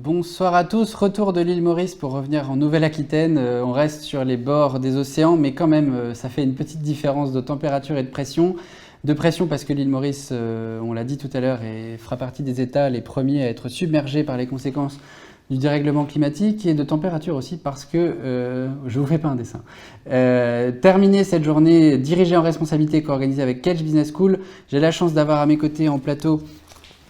Bonsoir à tous, retour de l'île Maurice pour revenir en Nouvelle-Aquitaine. On reste sur les bords des océans, mais quand même, ça fait une petite différence de température et de pression. De pression parce que l'île Maurice, on l'a dit tout à l'heure, fera partie des États les premiers à être submergés par les conséquences du dérèglement climatique, et de température aussi parce que, je vous fais pas un dessin. Terminer cette journée dirigée en responsabilité co-organisée avec Catch Business School, j'ai la chance d'avoir à mes côtés en plateau,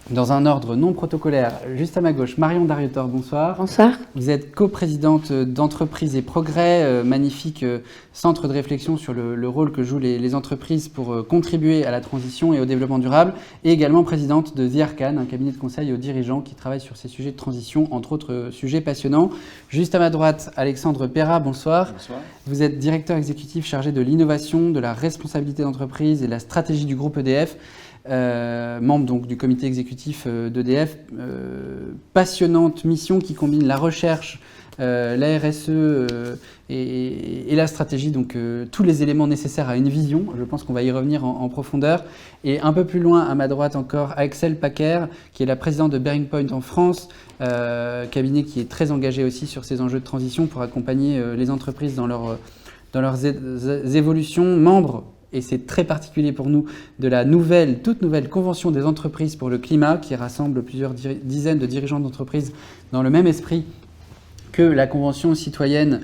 dans un ordre non protocolaire, juste à ma gauche, Marion Dariotor, bonsoir. Bonsoir. Vous êtes coprésidente d'Entreprise et Progrès, magnifique centre de réflexion sur le rôle que jouent les entreprises pour contribuer à la transition et au développement durable, et également présidente de The Arcane, un cabinet de conseil aux dirigeants qui travaille sur ces sujets de transition, entre autres sujets passionnants. Juste à ma droite, Alexandre Perra, bonsoir. Bonsoir. Vous êtes directeur exécutif chargé de l'innovation, de la responsabilité d'entreprise et de la stratégie du groupe EDF. Membre donc du comité exécutif d'EDF, passionnante mission qui combine la recherche, la RSE et la stratégie, donc tous les éléments nécessaires à une vision. Je pense qu'on va y revenir en profondeur. Et un peu plus loin, à ma droite encore, Axel Packer, qui est la présidente de Bearing Point en France, cabinet qui est très engagé aussi sur ces enjeux de transition pour accompagner les entreprises dans leurs évolutions, membre, et c'est très particulier pour nous, de la toute nouvelle Convention des entreprises pour le climat, qui rassemble plusieurs dizaines de dirigeants d'entreprises dans le même esprit que la Convention citoyenne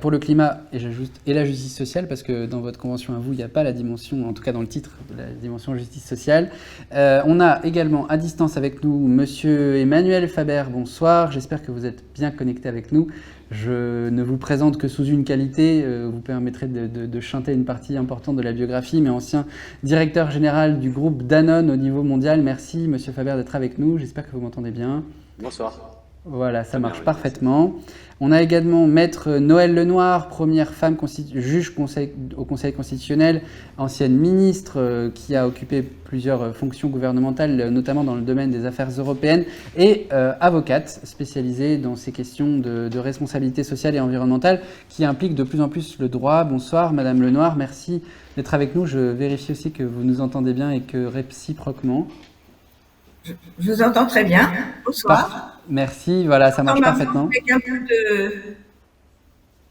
pour le climat, et j'ajoute, et la justice sociale, parce que dans votre convention à vous, il n'y a pas la dimension, en tout cas dans le titre, la dimension justice sociale. On a également à distance avec nous Monsieur Emmanuel Faber, bonsoir, j'espère que vous êtes bien connecté avec nous. Je ne vous présente que sous une qualité, vous permettrez de chanter une partie importante de la biographie, mais ancien directeur général du groupe Danone au niveau mondial. Merci Monsieur Faber d'être avec nous, j'espère que vous m'entendez bien. Bonsoir. Voilà, ça marche parfaitement. On a également Maître Noëlle Lenoir, première femme juge au Conseil constitutionnel, ancienne ministre qui a occupé plusieurs fonctions gouvernementales, notamment dans le domaine des affaires européennes, et avocate spécialisée dans ces questions de responsabilité sociale et environnementale qui impliquent de plus en plus le droit. Bonsoir Madame Lenoir, merci d'être avec nous. Je vérifie aussi que vous nous entendez bien et que réciproquement. Je vous entends très bien. Bonsoir. Merci, voilà, ça marche parfaitement. Avec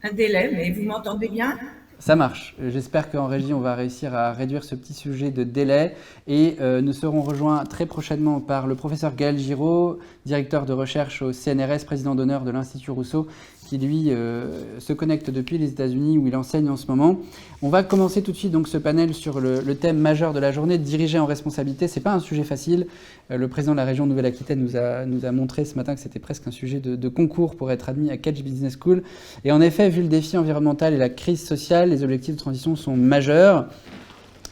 un délai, mais vous m'entendez bien? Ça marche. J'espère qu'en régie, on va réussir à réduire ce petit sujet de délai. Et nous serons rejoints très prochainement par le professeur Gaël Giraud, directeur de recherche au CNRS, président d'honneur de l'Institut Rousseau, qui lui se connecte depuis les États-Unis où il enseigne en ce moment. On va commencer tout de suite donc ce panel sur le thème majeur de la journée, diriger en responsabilité. C'est pas un sujet facile. Le président de la région Nouvelle-Aquitaine nous a montré ce matin que c'était presque un sujet de concours pour être admis à Catch Business School. Et en effet, vu le défi environnemental et la crise sociale, les objectifs de transition sont majeurs.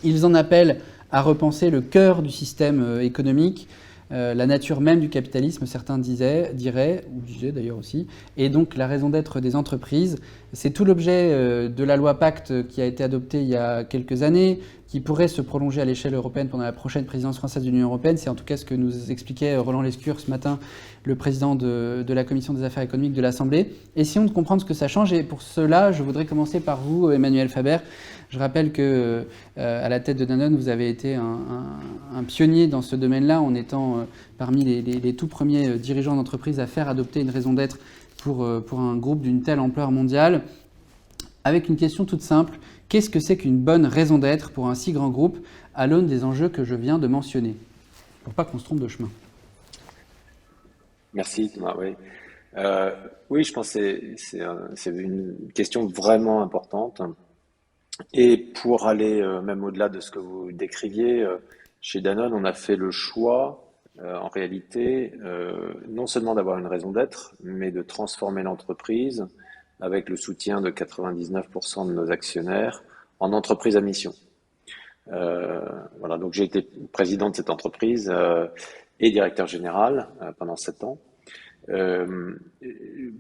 Ils en appellent à repenser le cœur du système économique, la nature même du capitalisme, certains disaient d'ailleurs aussi, et donc la raison d'être des entreprises. C'est tout l'objet de la loi Pacte qui a été adoptée il y a quelques années, qui pourrait se prolonger à l'échelle européenne pendant la prochaine présidence française de l'Union européenne. C'est en tout cas ce que nous expliquait Roland Lescure ce matin, le président de la Commission des affaires économiques de l'Assemblée. Essayons de comprendre ce que ça change, et pour cela, je voudrais commencer par vous, Emmanuel Faber. Je rappelle que à la tête de Danone, vous avez été un pionnier dans ce domaine-là, en étant parmi les tout premiers dirigeants d'entreprise à faire adopter une raison d'être pour un groupe d'une telle ampleur mondiale. Avec une question toute simple, qu'est-ce que c'est qu'une bonne raison d'être pour un si grand groupe à l'aune des enjeux que je viens de mentionner, pour pas qu'on se trompe de chemin? Merci Thomas. Oui, oui, je pense que c'est une question vraiment importante. Et pour aller même au-delà de ce que vous décriviez, chez Danone, on a fait le choix, en réalité, non seulement d'avoir une raison d'être, mais de transformer l'entreprise avec le soutien de 99% de nos actionnaires en entreprise à mission. Voilà, donc j'ai été président de cette entreprise et directeur général pendant 7 ans.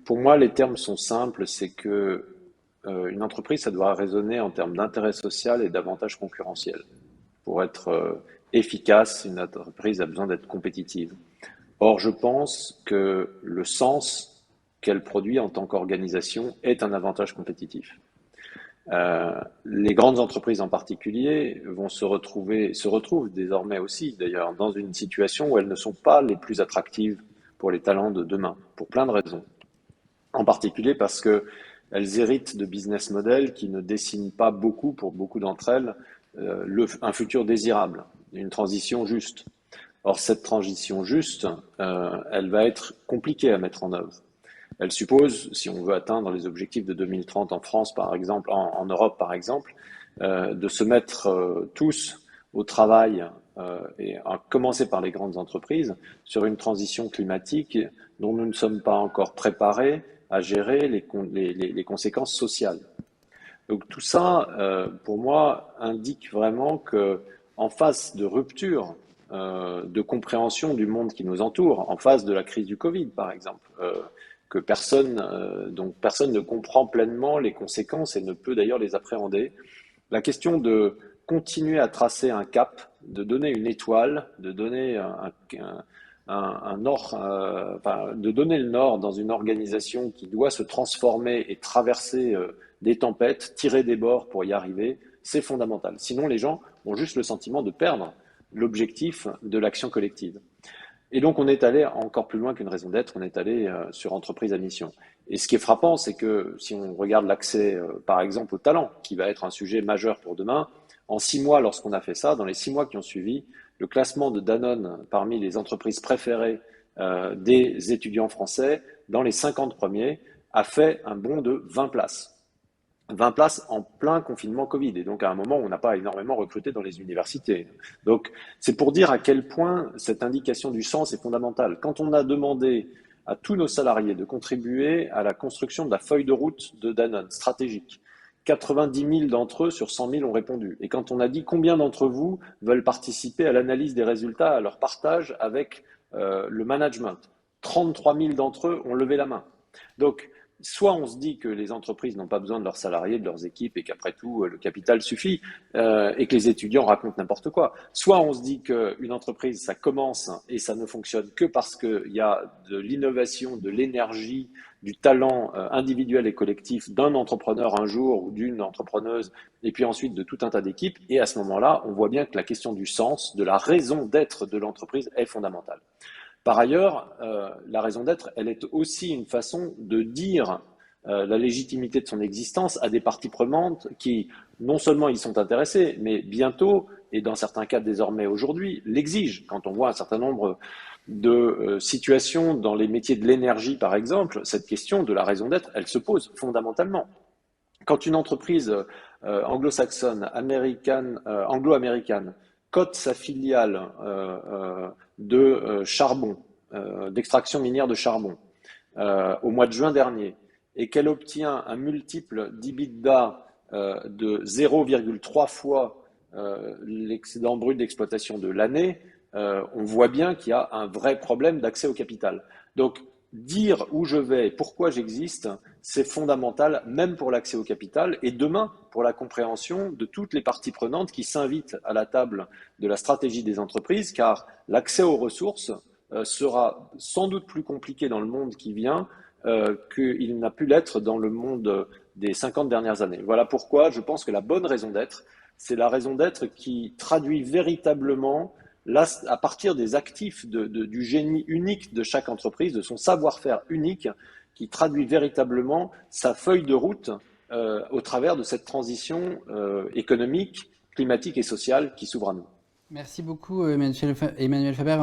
Pour moi, les termes sont simples, c'est que une entreprise, ça doit raisonner en termes d'intérêt social et d'avantages concurrentiels. Pour être efficace, une entreprise a besoin d'être compétitive. Or, je pense que le sens qu'elle produit en tant qu'organisation est un avantage compétitif. Les grandes entreprises en particulier se retrouvent désormais aussi d'ailleurs dans une situation où elles ne sont pas les plus attractives pour les talents de demain, pour plein de raisons. En particulier parce qu'elles héritent de business models qui ne dessinent pas beaucoup, pour beaucoup d'entre elles, un futur désirable, une transition juste. Or, cette transition juste, elle va être compliquée à mettre en œuvre. Elle suppose, si on veut atteindre les objectifs de 2030 en France, par exemple, en Europe, par exemple, de se mettre tous au travail, et à commencer par les grandes entreprises, sur une transition climatique dont nous ne sommes pas encore préparés à gérer les conséquences sociales. Donc tout ça, pour moi, indique vraiment que, en face de rupture de compréhension du monde qui nous entoure, en face de la crise du Covid, par exemple, que dont personne ne comprend pleinement les conséquences et ne peut d'ailleurs les appréhender, la question de continuer à tracer un cap, de donner une étoile, de donner de donner le nord dans une organisation qui doit se transformer et traverser des tempêtes, tirer des bords pour y arriver, c'est fondamental. Sinon, les gens ont juste le sentiment de perdre l'objectif de l'action collective. Et donc, on est allé encore plus loin qu'une raison d'être, on est allé sur entreprise à mission. Et ce qui est frappant, c'est que si on regarde l'accès, par exemple, au talent, qui va être un sujet majeur pour demain, en 6 mois, lorsqu'on a fait ça, dans les 6 mois qui ont suivi, le classement de Danone parmi les entreprises préférées des étudiants français, dans les 50 premiers, a fait un bond de 20 places. 20 places en plein confinement Covid, et donc à un moment où on n'a pas énormément recruté dans les universités. Donc c'est pour dire à quel point cette indication du sens est fondamentale. Quand on a demandé à tous nos salariés de contribuer à la construction de la feuille de route de Danone, stratégique, 90 000 d'entre eux sur 100 000 ont répondu. Et quand on a dit combien d'entre vous veulent participer à l'analyse des résultats, à leur partage avec le management, 33 000 d'entre eux ont levé la main. Donc, soit on se dit que les entreprises n'ont pas besoin de leurs salariés, de leurs équipes, et qu'après tout, le capital suffit, et que les étudiants racontent n'importe quoi. Soit on se dit qu'une entreprise, ça commence et ça ne fonctionne que parce qu'il y a de l'innovation, de l'énergie, du talent individuel et collectif d'un entrepreneur un jour ou d'une entrepreneuse, et puis ensuite de tout un tas d'équipes. Et à ce moment-là, on voit bien que la question du sens, de la raison d'être de l'entreprise est fondamentale. Par ailleurs, la raison d'être, elle est aussi une façon de dire la légitimité de son existence à des parties prenantes qui, non seulement y sont intéressées, mais bientôt, et dans certains cas désormais aujourd'hui, l'exigent. Quand on voit un certain nombre de situations dans les métiers de l'énergie, par exemple, cette question de la raison d'être, elle se pose fondamentalement. Quand une entreprise anglo-saxonne, anglo-américaine, cote sa filiale de charbon, d'extraction minière de charbon, au mois de juin dernier, et qu'elle obtient un multiple d'EBITDA de 0,3 fois l'excédent brut d'exploitation de l'année, on voit bien qu'il y a un vrai problème d'accès au capital. Donc, dire où je vais, pourquoi j'existe, c'est fondamental, même pour l'accès au capital, et demain, pour la compréhension de toutes les parties prenantes qui s'invitent à la table de la stratégie des entreprises, car l'accès aux ressources sera sans doute plus compliqué dans le monde qui vient qu'il n'a pu l'être dans le monde des 50 dernières années. Voilà pourquoi je pense que la bonne raison d'être, c'est la raison d'être qui traduit véritablement, là, à partir des actifs du génie unique de chaque entreprise, de son savoir-faire unique, qui traduit véritablement sa feuille de route au travers de cette transition économique, climatique et sociale qui s'ouvre à nous. Merci beaucoup Emmanuel Faber.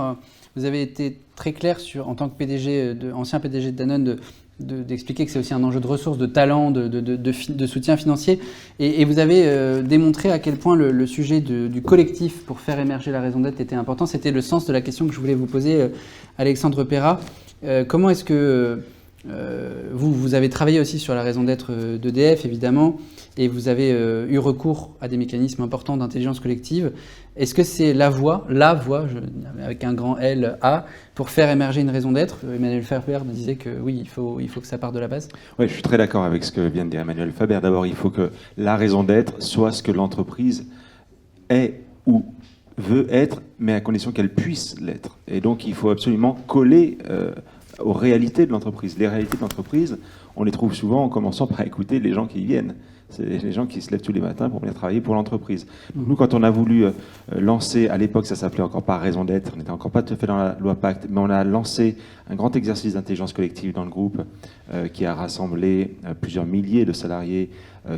Vous avez été très clair en tant que PDG, ancien PDG de Danone, d'expliquer que c'est aussi un enjeu de ressources, de talent, de soutien financier. Et vous avez démontré à quel point le sujet du collectif pour faire émerger la raison d'être était important. C'était le sens de la question que je voulais vous poser, Alexandre Perrat. Comment est-ce que vous avez travaillé aussi sur la raison d'être d'EDF, évidemment, et vous avez eu recours à des mécanismes importants d'intelligence collective. Est-ce que c'est la voie, avec un grand L, A, pour faire émerger une raison d'être? Emmanuel Faber disait que oui, il faut que ça parte de la base. Oui, je suis très d'accord avec ce que vient de dire Emmanuel Faber. D'abord, il faut que la raison d'être soit ce que l'entreprise est ou veut être, mais à condition qu'elle puisse l'être. Et donc, il faut absolument coller aux réalités de l'entreprise. Les réalités de l'entreprise, on les trouve souvent en commençant par écouter les gens qui y viennent. C'est les gens qui se lèvent tous les matins pour venir travailler pour l'entreprise. Nous, quand on a voulu lancer, à l'époque, ça s'appelait encore pas raison d'être, on n'était encore pas tout à fait dans la loi Pacte, mais on a lancé un grand exercice d'intelligence collective dans le groupe qui a rassemblé plusieurs milliers de salariés,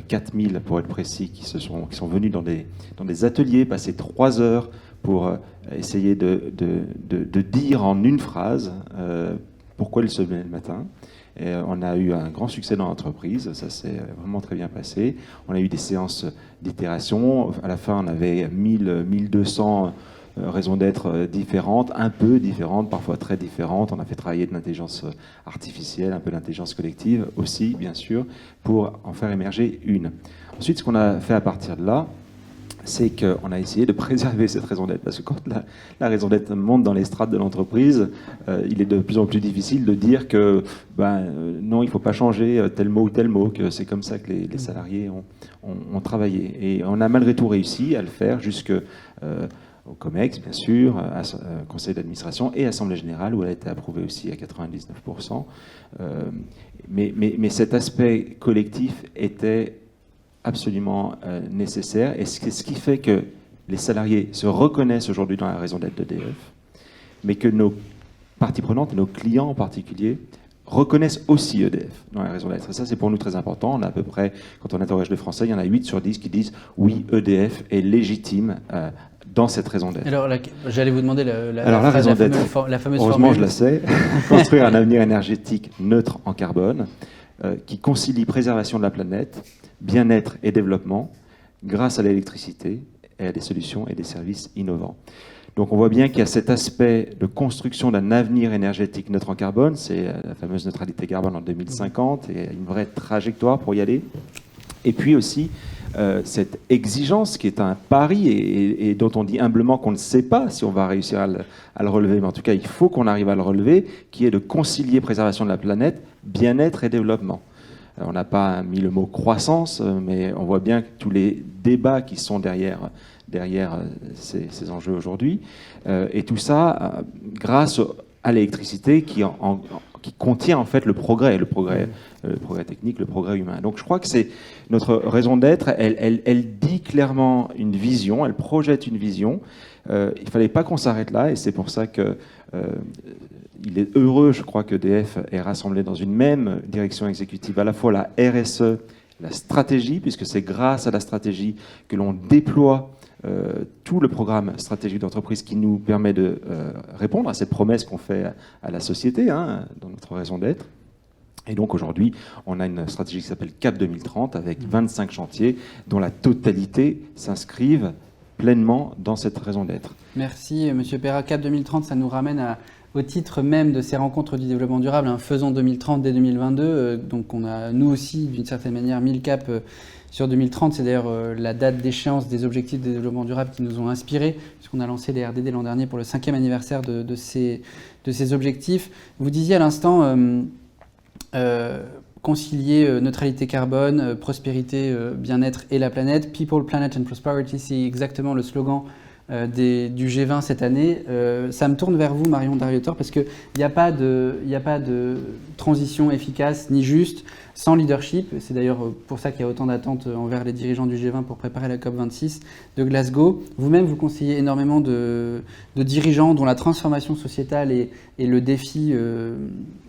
4000 pour être précis, qui sont venus dans des ateliers, passer 3 heures pour essayer de dire en une phrase pourquoi ils se levaient le matin. Et on a eu un grand succès dans l'entreprise, ça s'est vraiment très bien passé. On a eu des séances d'itération. À la fin, on avait 1200 raisons d'être différentes, un peu différentes, parfois très différentes. On a fait travailler de l'intelligence artificielle, un peu d'intelligence collective aussi, bien sûr, pour en faire émerger une. Ensuite, ce qu'on a fait à partir de là, c'est qu'on a essayé de préserver cette raison d'être. Parce que quand la raison d'être monte dans les strates de l'entreprise, il est de plus en plus difficile de dire que non, il ne faut pas changer tel mot ou tel mot, que c'est comme ça que les salariés ont travaillé. Et on a malgré tout réussi à le faire jusque au COMEX, bien sûr, conseil d'administration et assemblée générale, où elle a été approuvée aussi à 99%. Mais cet aspect collectif était absolument nécessaire, et ce qui fait que les salariés se reconnaissent aujourd'hui dans la raison d'être d'EDF, mais que nos parties prenantes, et nos clients en particulier, reconnaissent aussi EDF dans la raison d'être. Et ça, c'est pour nous très important. On a à peu près, quand on interroge les Français, il y en a 8 sur 10 qui disent oui, EDF est légitime dans cette raison d'être. Alors, j'allais vous demander la raison d'être. La fameuse heureusement, formule. je la sais. Construire un avenir énergétique neutre en carbone, qui concilie préservation de la planète, bien-être et développement, grâce à l'électricité et à des solutions et des services innovants. Donc on voit bien qu'il y a cet aspect de construction d'un avenir énergétique neutre en carbone, c'est la fameuse neutralité carbone en 2050, et une vraie trajectoire pour y aller. Et puis aussi cette exigence qui est un pari et dont on dit humblement qu'on ne sait pas si on va réussir à le relever, mais en tout cas il faut qu'on arrive à le relever, qui est de concilier préservation de la planète, bien-être et développement. On n'a pas mis le mot croissance, mais on voit bien que tous les débats qui sont derrière ces enjeux aujourd'hui, et tout ça grâce à l'électricité qui contient en fait le progrès technique, le progrès humain. Donc je crois que c'est notre raison d'être, elle dit clairement une vision, elle projette une vision. Il ne fallait pas qu'on s'arrête là, et c'est pour ça que il est heureux, je crois, qu'EDF ait rassemblé dans une même direction exécutive à la fois la RSE, la stratégie, puisque c'est grâce à la stratégie que l'on déploie tout le programme stratégique d'entreprise qui nous permet de répondre à cette promesse qu'on fait à la société, dans notre raison d'être. Et donc aujourd'hui, on a une stratégie qui s'appelle CAP 2030 avec 25 chantiers dont la totalité s'inscrivent pleinement dans cette raison d'être. Merci, Monsieur Perra. CAP 2030, ça nous ramène au titre même de ces rencontres du développement durable, faisons 2030 dès 2022. Donc on a, nous aussi, d'une certaine manière, mis le cap sur 2030. C'est d'ailleurs la date d'échéance des objectifs de développement durable qui nous ont inspirés, puisqu'on a lancé les RDD l'an dernier pour le 5e anniversaire de ces objectifs. Vous disiez à l'instant concilier neutralité carbone, prospérité, bien-être et la planète. People, Planet and Prosperity, c'est exactement le slogan du G20 cette année. Ça me tourne vers vous, Marion Darrieutor, parce qu'il n'y a pas de transition efficace ni juste sans leadership. C'est d'ailleurs pour ça qu'il y a autant d'attentes envers les dirigeants du G20 pour préparer la COP26 de Glasgow. Vous-même, vous conseillez énormément de dirigeants dont la transformation sociétale est le défi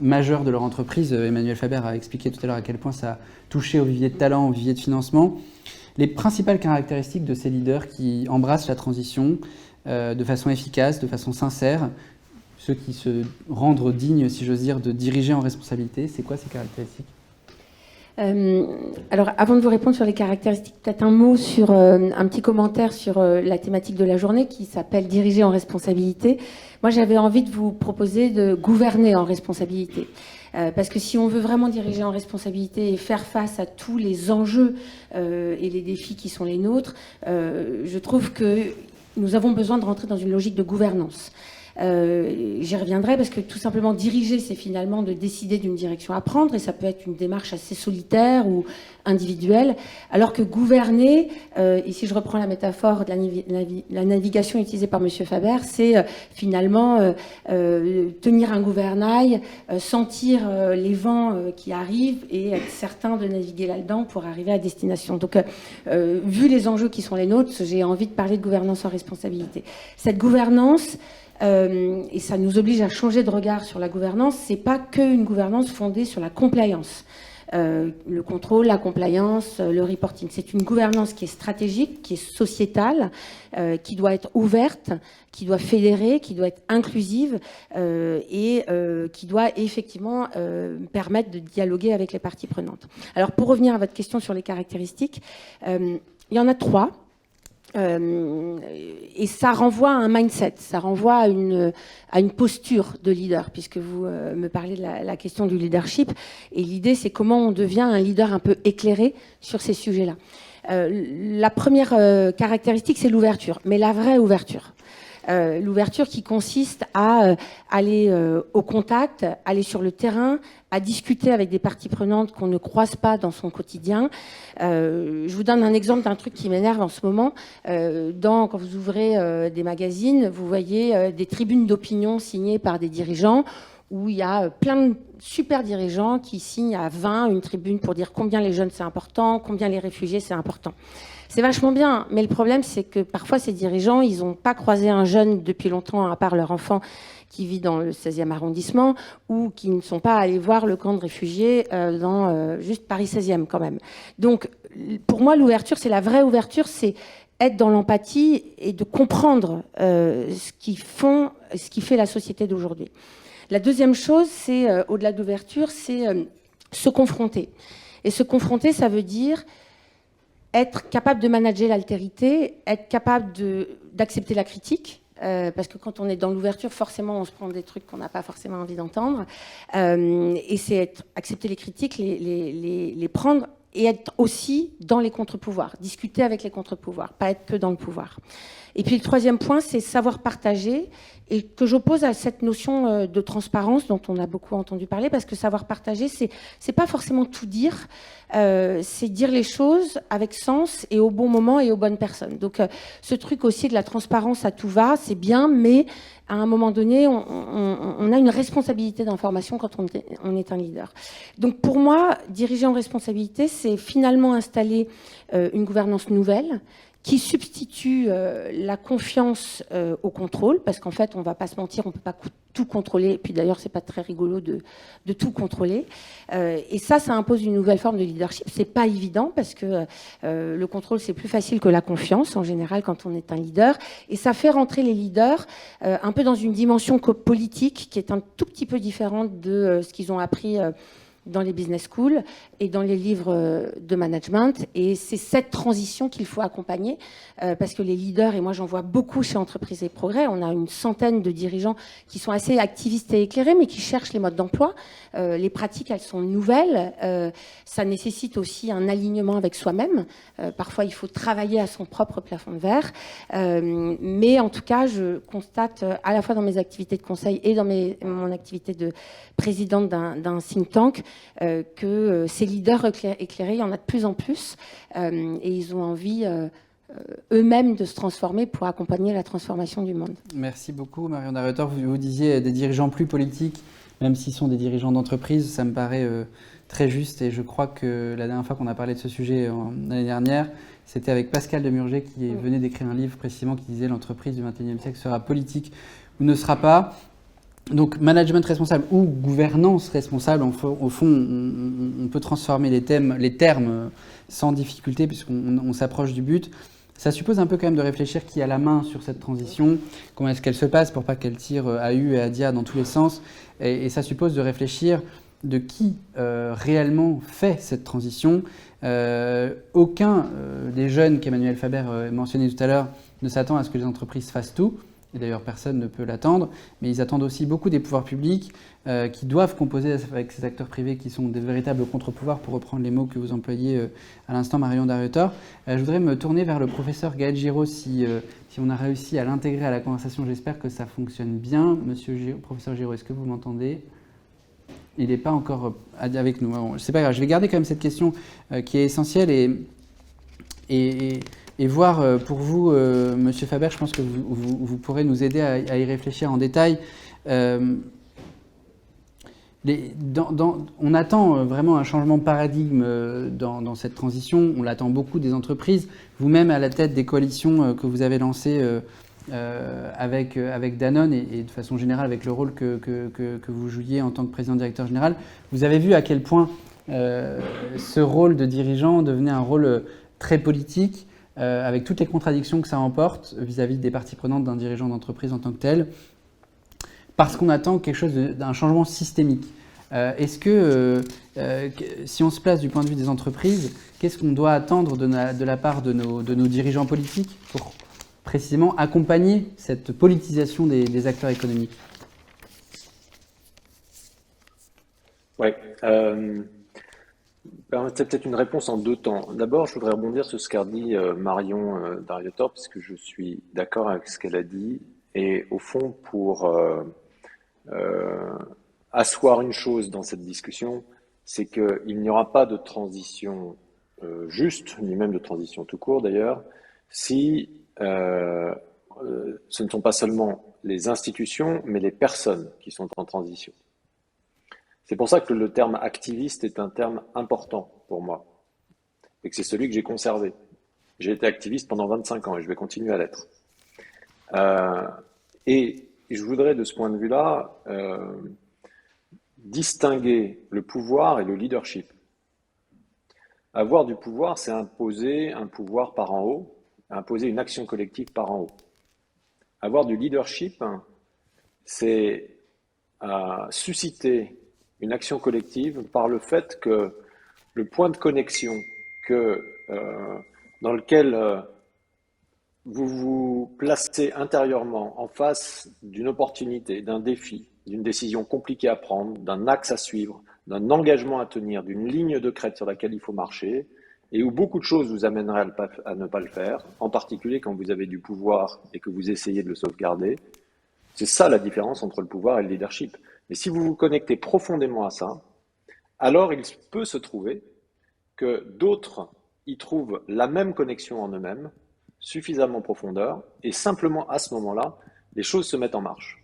majeur de leur entreprise. Emmanuel Faber a expliqué tout à l'heure à quel point ça a touché au vivier de talent, au vivier de financement. Les principales caractéristiques de ces leaders qui embrassent la transition de façon efficace, de façon sincère, ceux qui se rendent dignes, si j'ose dire, de diriger en responsabilité, c'est quoi ces caractéristiques ? Alors, avant de vous répondre sur les caractéristiques, peut-être un mot sur un petit commentaire sur la thématique de la journée qui s'appelle « Diriger en responsabilité ». Moi, j'avais envie de vous proposer de gouverner en responsabilité. Parce que si on veut vraiment diriger en responsabilité et faire face à tous les enjeux et les défis qui sont les nôtres, je trouve que nous avons besoin de rentrer dans une logique de gouvernance. J'y reviendrai parce que tout simplement diriger, c'est finalement de décider d'une direction à prendre et ça peut être une démarche assez solitaire ou individuelle, alors que gouverner, ici je reprends la métaphore de la navigation utilisée par Monsieur Faber, c'est finalement tenir un gouvernail, sentir les vents qui arrivent et être certain de naviguer là-dedans pour arriver à destination. Donc, vu les enjeux qui sont les nôtres, j'ai envie de parler de gouvernance en responsabilité. Cette gouvernance, et ça nous oblige à changer de regard sur la gouvernance, c'est pas qu'une gouvernance fondée sur la compliance. Le contrôle, la compliance, le reporting. C'est une gouvernance qui est stratégique, qui est sociétale, qui doit être ouverte, qui doit fédérer, qui doit être inclusive et qui doit effectivement permettre de dialoguer avec les parties prenantes. Alors pour revenir à votre question sur les caractéristiques, il y en a 3. Et ça renvoie à un mindset, ça renvoie à une posture de leader, puisque vous me parlez de la question du leadership. Et l'idée, c'est comment on devient un leader un peu éclairé sur ces sujets-là. La première caractéristique, c'est l'ouverture, mais la vraie ouverture. L'ouverture qui consiste à aller au contact, aller sur le terrain, à discuter avec des parties prenantes qu'on ne croise pas dans son quotidien. Je vous donne un exemple d'un truc qui m'énerve en ce moment. Quand vous ouvrez des magazines, vous voyez des tribunes d'opinion signées par des dirigeants où il y a plein de super dirigeants qui signent à 20 une tribune pour dire combien les jeunes c'est important, combien les réfugiés c'est important. C'est vachement bien, mais le problème, c'est que parfois, ces dirigeants, ils n'ont pas croisé un jeune depuis longtemps, à part leur enfant qui vit dans le 16e arrondissement, ou qui ne sont pas allés voir le camp de réfugiés dans juste Paris 16e, quand même. Donc, pour moi, l'ouverture, c'est la vraie ouverture, c'est être dans l'empathie et de comprendre ce qui fait la société d'aujourd'hui. La deuxième chose, c'est, au-delà d'ouverture, c'est se confronter. Et se confronter, ça veut dire être capable de manager l'altérité, être capable d'accepter la critique, parce que quand on est dans l'ouverture, forcément, on se prend des trucs qu'on n'a pas forcément envie d'entendre. Et c'est accepter les critiques, les prendre, et être aussi dans les contre-pouvoirs, discuter avec les contre-pouvoirs, pas être que dans le pouvoir. Et puis le troisième point, c'est savoir partager, et que j'oppose à cette notion de transparence dont on a beaucoup entendu parler, parce que savoir partager, c'est pas forcément tout dire, c'est dire les choses avec sens et au bon moment et aux bonnes personnes. Donc ce truc aussi de la transparence à tout va, c'est bien, mais à un moment donné, on a une responsabilité d'information quand on est un leader. Donc pour moi, diriger en responsabilité, c'est finalement installer une gouvernance nouvelle qui substitue la confiance au contrôle, parce qu'en fait, on ne va pas se mentir, on ne peut pas tout contrôler, et puis d'ailleurs, c'est pas très rigolo de tout contrôler. Et ça impose une nouvelle forme de leadership. C'est pas évident, parce que le contrôle, c'est plus facile que la confiance, en général, quand on est un leader. Et ça fait rentrer les leaders un peu dans une dimension politique qui est un tout petit peu différente de ce qu'ils ont appris dans les business schools et dans les livres de management. Et c'est cette transition qu'il faut accompagner, parce que les leaders, et moi j'en vois beaucoup chez Entreprises et Progrès, on a une centaine de dirigeants qui sont assez activistes et éclairés, mais qui cherchent les modes d'emploi. Les pratiques, elles sont nouvelles. Ça nécessite aussi un alignement avec soi-même. Parfois, il faut travailler à son propre plafond de verre. Mais en tout cas, je constate, à la fois dans mes activités de conseil et dans mon activité de présidente d'un think tank, que ces leaders éclairés, il y en a de plus en plus, et ils ont envie eux-mêmes de se transformer pour accompagner la transformation du monde. Merci beaucoup, Marion Darretor. Vous disiez des dirigeants plus politiques, même s'ils sont des dirigeants d'entreprise, ça me paraît très juste, et je crois que la dernière fois qu'on a parlé de ce sujet l'année dernière, c'était avec Pascal Demurger qui venait d'écrire un livre précisément qui disait l'entreprise du XXIe siècle sera politique ou ne sera pas. Donc, management responsable ou gouvernance responsable, au fond, on peut transformer les termes sans difficulté puisqu'on s'approche du but. Ça suppose un peu quand même de réfléchir qui a la main sur cette transition, comment est-ce qu'elle se passe pour pas qu'elle tire à U et à dia dans tous les sens. Et ça suppose de réfléchir de qui réellement fait cette transition. Aucun des jeunes qu'Emmanuel Faber mentionnait tout à l'heure ne s'attend à ce que les entreprises fassent tout. et d'ailleurs personne ne peut l'attendre, mais ils attendent aussi beaucoup des pouvoirs publics qui doivent composer avec ces acteurs privés qui sont des véritables contre-pouvoirs, pour reprendre les mots que vous employez à l'instant, Marion Darrieutor. Je voudrais me tourner vers le professeur Gaël Giraud si on a réussi à l'intégrer à la conversation. J'espère que ça fonctionne bien. Professeur Giraud, est-ce que vous m'entendez ? Il n'est pas encore avec nous. Bon, c'est pas grave, je vais garder quand même cette question qui est essentielle et voir pour vous, Monsieur Faber, je pense que vous pourrez nous aider à y réfléchir en détail. On attend vraiment un changement de paradigme dans cette transition. On l'attend beaucoup des entreprises. Vous-même, à la tête des coalitions que vous avez lancées avec Danone et de façon générale avec le rôle que vous jouiez en tant que président-directeur général, vous avez vu à quel point ce rôle de dirigeant devenait un rôle très politique, avec toutes les contradictions que ça emporte vis-à-vis des parties prenantes d'un dirigeant d'entreprise en tant que tel, parce qu'on attend quelque chose d'un changement systémique. Est-ce que, si on se place du point de vue des entreprises, qu'est-ce qu'on doit attendre de la part de nos dirigeants politiques pour précisément accompagner cette politisation des acteurs économiques ? Oui. C'est peut-être une réponse en deux temps. D'abord, je voudrais rebondir sur ce qu'a dit Marion Darrieutor, puisque je suis d'accord avec ce qu'elle a dit. Et au fond, pour asseoir une chose dans cette discussion, c'est qu'il n'y aura pas de transition juste, ni même de transition tout court d'ailleurs, si ce ne sont pas seulement les institutions, mais les personnes qui sont en transition. C'est pour ça que le terme activiste est un terme important pour moi, et que c'est celui que j'ai conservé. J'ai été activiste pendant 25 ans et je vais continuer à l'être. Et je voudrais, de ce point de vue-là, distinguer le pouvoir et le leadership. Avoir du pouvoir, c'est imposer un pouvoir par en haut, imposer une action collective par en haut. Avoir du leadership, c'est susciter une action collective par le fait que le point de connexion dans lequel vous vous placez intérieurement en face d'une opportunité, d'un défi, d'une décision compliquée à prendre, d'un axe à suivre, d'un engagement à tenir, d'une ligne de crête sur laquelle il faut marcher, et où beaucoup de choses vous amèneraient à ne pas le faire, en particulier quand vous avez du pouvoir et que vous essayez de le sauvegarder. C'est ça la différence entre le pouvoir et le leadership. Mais si vous vous connectez profondément à ça, alors il peut se trouver que d'autres y trouvent la même connexion en eux-mêmes, suffisamment profondeur, et simplement à ce moment-là, les choses se mettent en marche.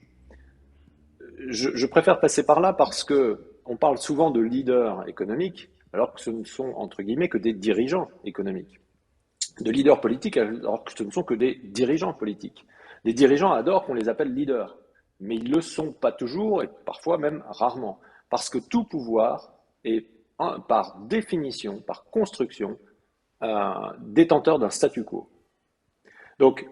Je préfère passer par là parce qu'on parle souvent de leaders économiques, alors que ce ne sont, entre guillemets, que des dirigeants économiques. De leaders politiques, alors que ce ne sont que des dirigeants politiques. Les dirigeants adorent qu'on les appelle leaders, mais ils ne le sont pas toujours, et parfois même rarement, parce que tout pouvoir est, par définition, par construction, détenteur d'un statu quo. Donc,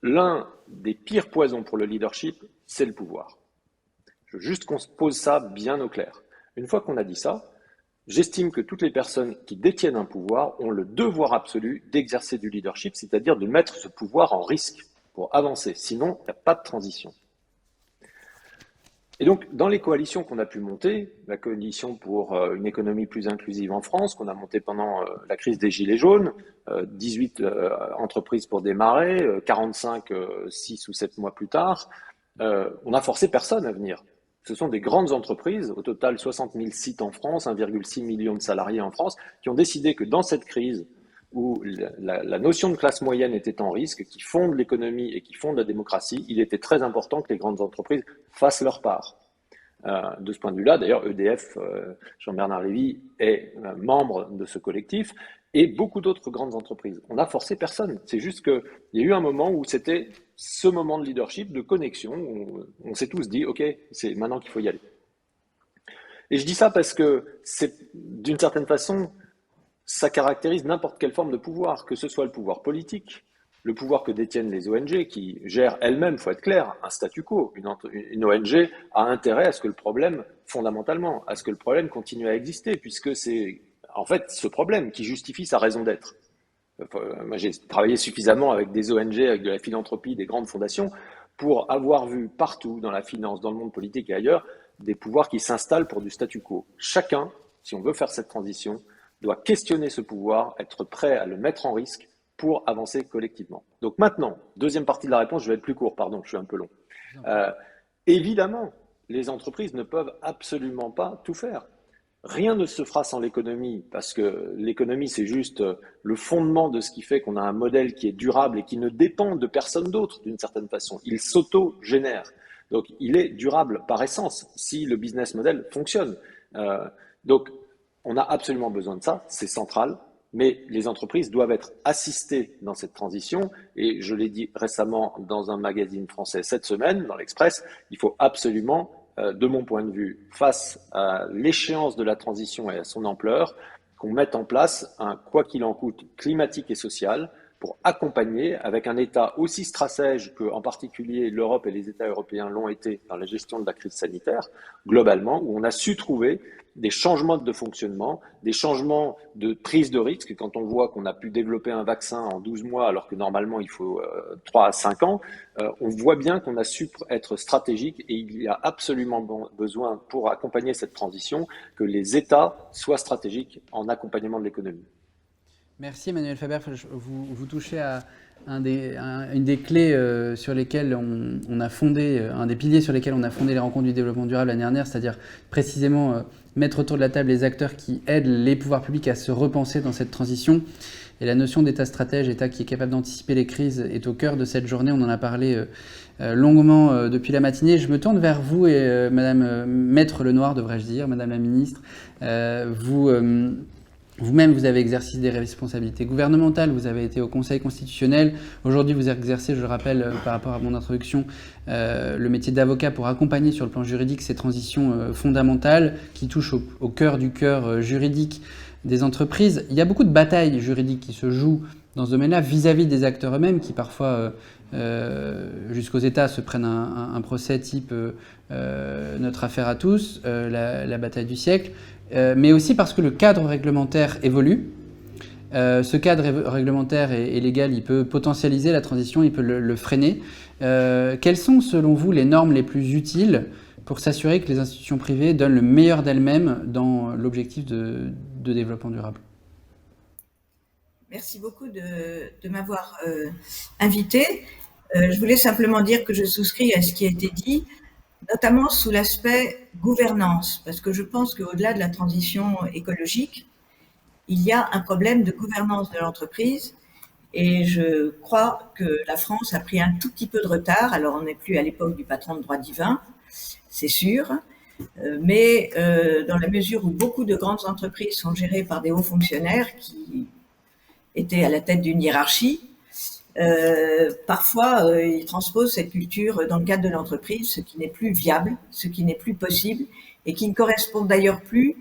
l'un des pires poisons pour le leadership, c'est le pouvoir. Je veux juste qu'on se pose ça bien au clair. Une fois qu'on a dit ça, j'estime que toutes les personnes qui détiennent un pouvoir ont le devoir absolu d'exercer du leadership, c'est-à-dire de mettre ce pouvoir en risque pour avancer. Sinon, il n'y a pas de transition. Et donc, dans les coalitions qu'on a pu monter, la coalition pour une économie plus inclusive en France, qu'on a montée pendant la crise des Gilets jaunes, 18 entreprises pour démarrer, 45 6 ou 7 mois plus tard, on n'a forcé personne à venir. Ce sont des grandes entreprises, au total 60 000 sites en France, 1,6 million de salariés en France, qui ont décidé que dans cette crise où la notion de classe moyenne était en risque, qui fonde l'économie et qui fonde la démocratie, il était très important que les grandes entreprises fassent leur part. De ce point de vue-là, d'ailleurs, EDF, Jean-Bernard Lévy, est membre de ce collectif, et beaucoup d'autres grandes entreprises. On n'a forcé personne. C'est juste qu'il y a eu un moment où c'était ce moment de leadership, de connexion, où on s'est tous dit, OK, c'est maintenant qu'il faut y aller. Et je dis ça parce que c'est, d'une certaine façon, ça caractérise n'importe quelle forme de pouvoir, que ce soit le pouvoir politique, le pouvoir que détiennent les ONG, qui gèrent elles-mêmes, il faut être clair, un statu quo. Une ONG a intérêt à ce que le problème, fondamentalement, à ce que le problème continue à exister, puisque c'est en fait ce problème qui justifie sa raison d'être. Moi, j'ai travaillé suffisamment avec des ONG, avec de la philanthropie, des grandes fondations, pour avoir vu partout dans la finance, dans le monde politique et ailleurs, des pouvoirs qui s'installent pour du statu quo. Chacun, si on veut faire cette transition, doit questionner ce pouvoir, être prêt à le mettre en risque pour avancer collectivement. Donc maintenant, deuxième partie de la réponse, je vais être plus court, pardon, je suis un peu long. Évidemment, les entreprises ne peuvent absolument pas tout faire. Rien ne se fera sans l'économie, parce que l'économie, c'est juste le fondement de ce qui fait qu'on a un modèle qui est durable et qui ne dépend de personne d'autre, d'une certaine façon. Il s'auto-génère. Donc, il est durable par essence, si le business model fonctionne. Donc, on a absolument besoin de ça, c'est central, mais les entreprises doivent être assistées dans cette transition. Et je l'ai dit récemment dans un magazine français cette semaine, dans l'Express, il faut absolument, de mon point de vue, face à l'échéance de la transition et à son ampleur, qu'on mette en place un quoi qu'il en coûte climatique et social pour accompagner avec un État aussi stratège que, en particulier, l'Europe et les États européens l'ont été dans la gestion de la crise sanitaire, globalement, où on a su trouver des changements de fonctionnement, des changements de prise de risque. Quand on voit qu'on a pu développer un vaccin en 12 mois alors que normalement il faut 3 à 5 ans, on voit bien qu'on a su être stratégique et il y a absolument besoin pour accompagner cette transition que les États soient stratégiques en accompagnement de l'économie. Merci Emmanuel Faber, vous touchez à une des clés sur lesquelles on a fondé, un des piliers sur lesquels on a fondé les rencontres du développement durable l'année dernière, c'est-à-dire précisément mettre autour de la table les acteurs qui aident les pouvoirs publics à se repenser dans cette transition. Et la notion d'État stratège, État qui est capable d'anticiper les crises, est au cœur de cette journée. On en a parlé longuement depuis la matinée. Je me tourne vers vous et Madame Maître Lenoir, devrais-je dire, Madame la Ministre. Vous-même, vous avez exercé des responsabilités gouvernementales, vous avez été au Conseil constitutionnel. Aujourd'hui, vous exercez, je le rappelle par rapport à mon introduction, le métier d'avocat pour accompagner sur le plan juridique ces transitions fondamentales qui touchent au cœur du cœur juridique des entreprises. Il y a beaucoup de batailles juridiques qui se jouent dans ce domaine-là vis-à-vis des acteurs eux-mêmes qui parfois, jusqu'aux États, se prennent un procès type notre affaire à tous, la bataille du siècle. Mais aussi parce que le cadre réglementaire évolue. Ce cadre réglementaire et légal, il peut potentialiser la transition, il peut le freiner. Quelles sont, selon vous, les normes les plus utiles pour s'assurer que les institutions privées donnent le meilleur d'elles-mêmes dans l'objectif de développement durable? Merci beaucoup de m'avoir invité. Je voulais simplement dire que je souscris à ce qui a été dit, notamment sous l'aspect gouvernance, parce que je pense qu'au-delà de la transition écologique, il y a un problème de gouvernance de l'entreprise et je crois que la France a pris un tout petit peu de retard. Alors on n'est plus à l'époque du patron de droit divin, c'est sûr, mais dans la mesure où beaucoup de grandes entreprises sont gérées par des hauts fonctionnaires qui étaient à la tête d'une hiérarchie, parfois, ils transposent cette culture dans le cadre de l'entreprise, ce qui n'est plus viable, ce qui n'est plus possible et qui ne correspond d'ailleurs plus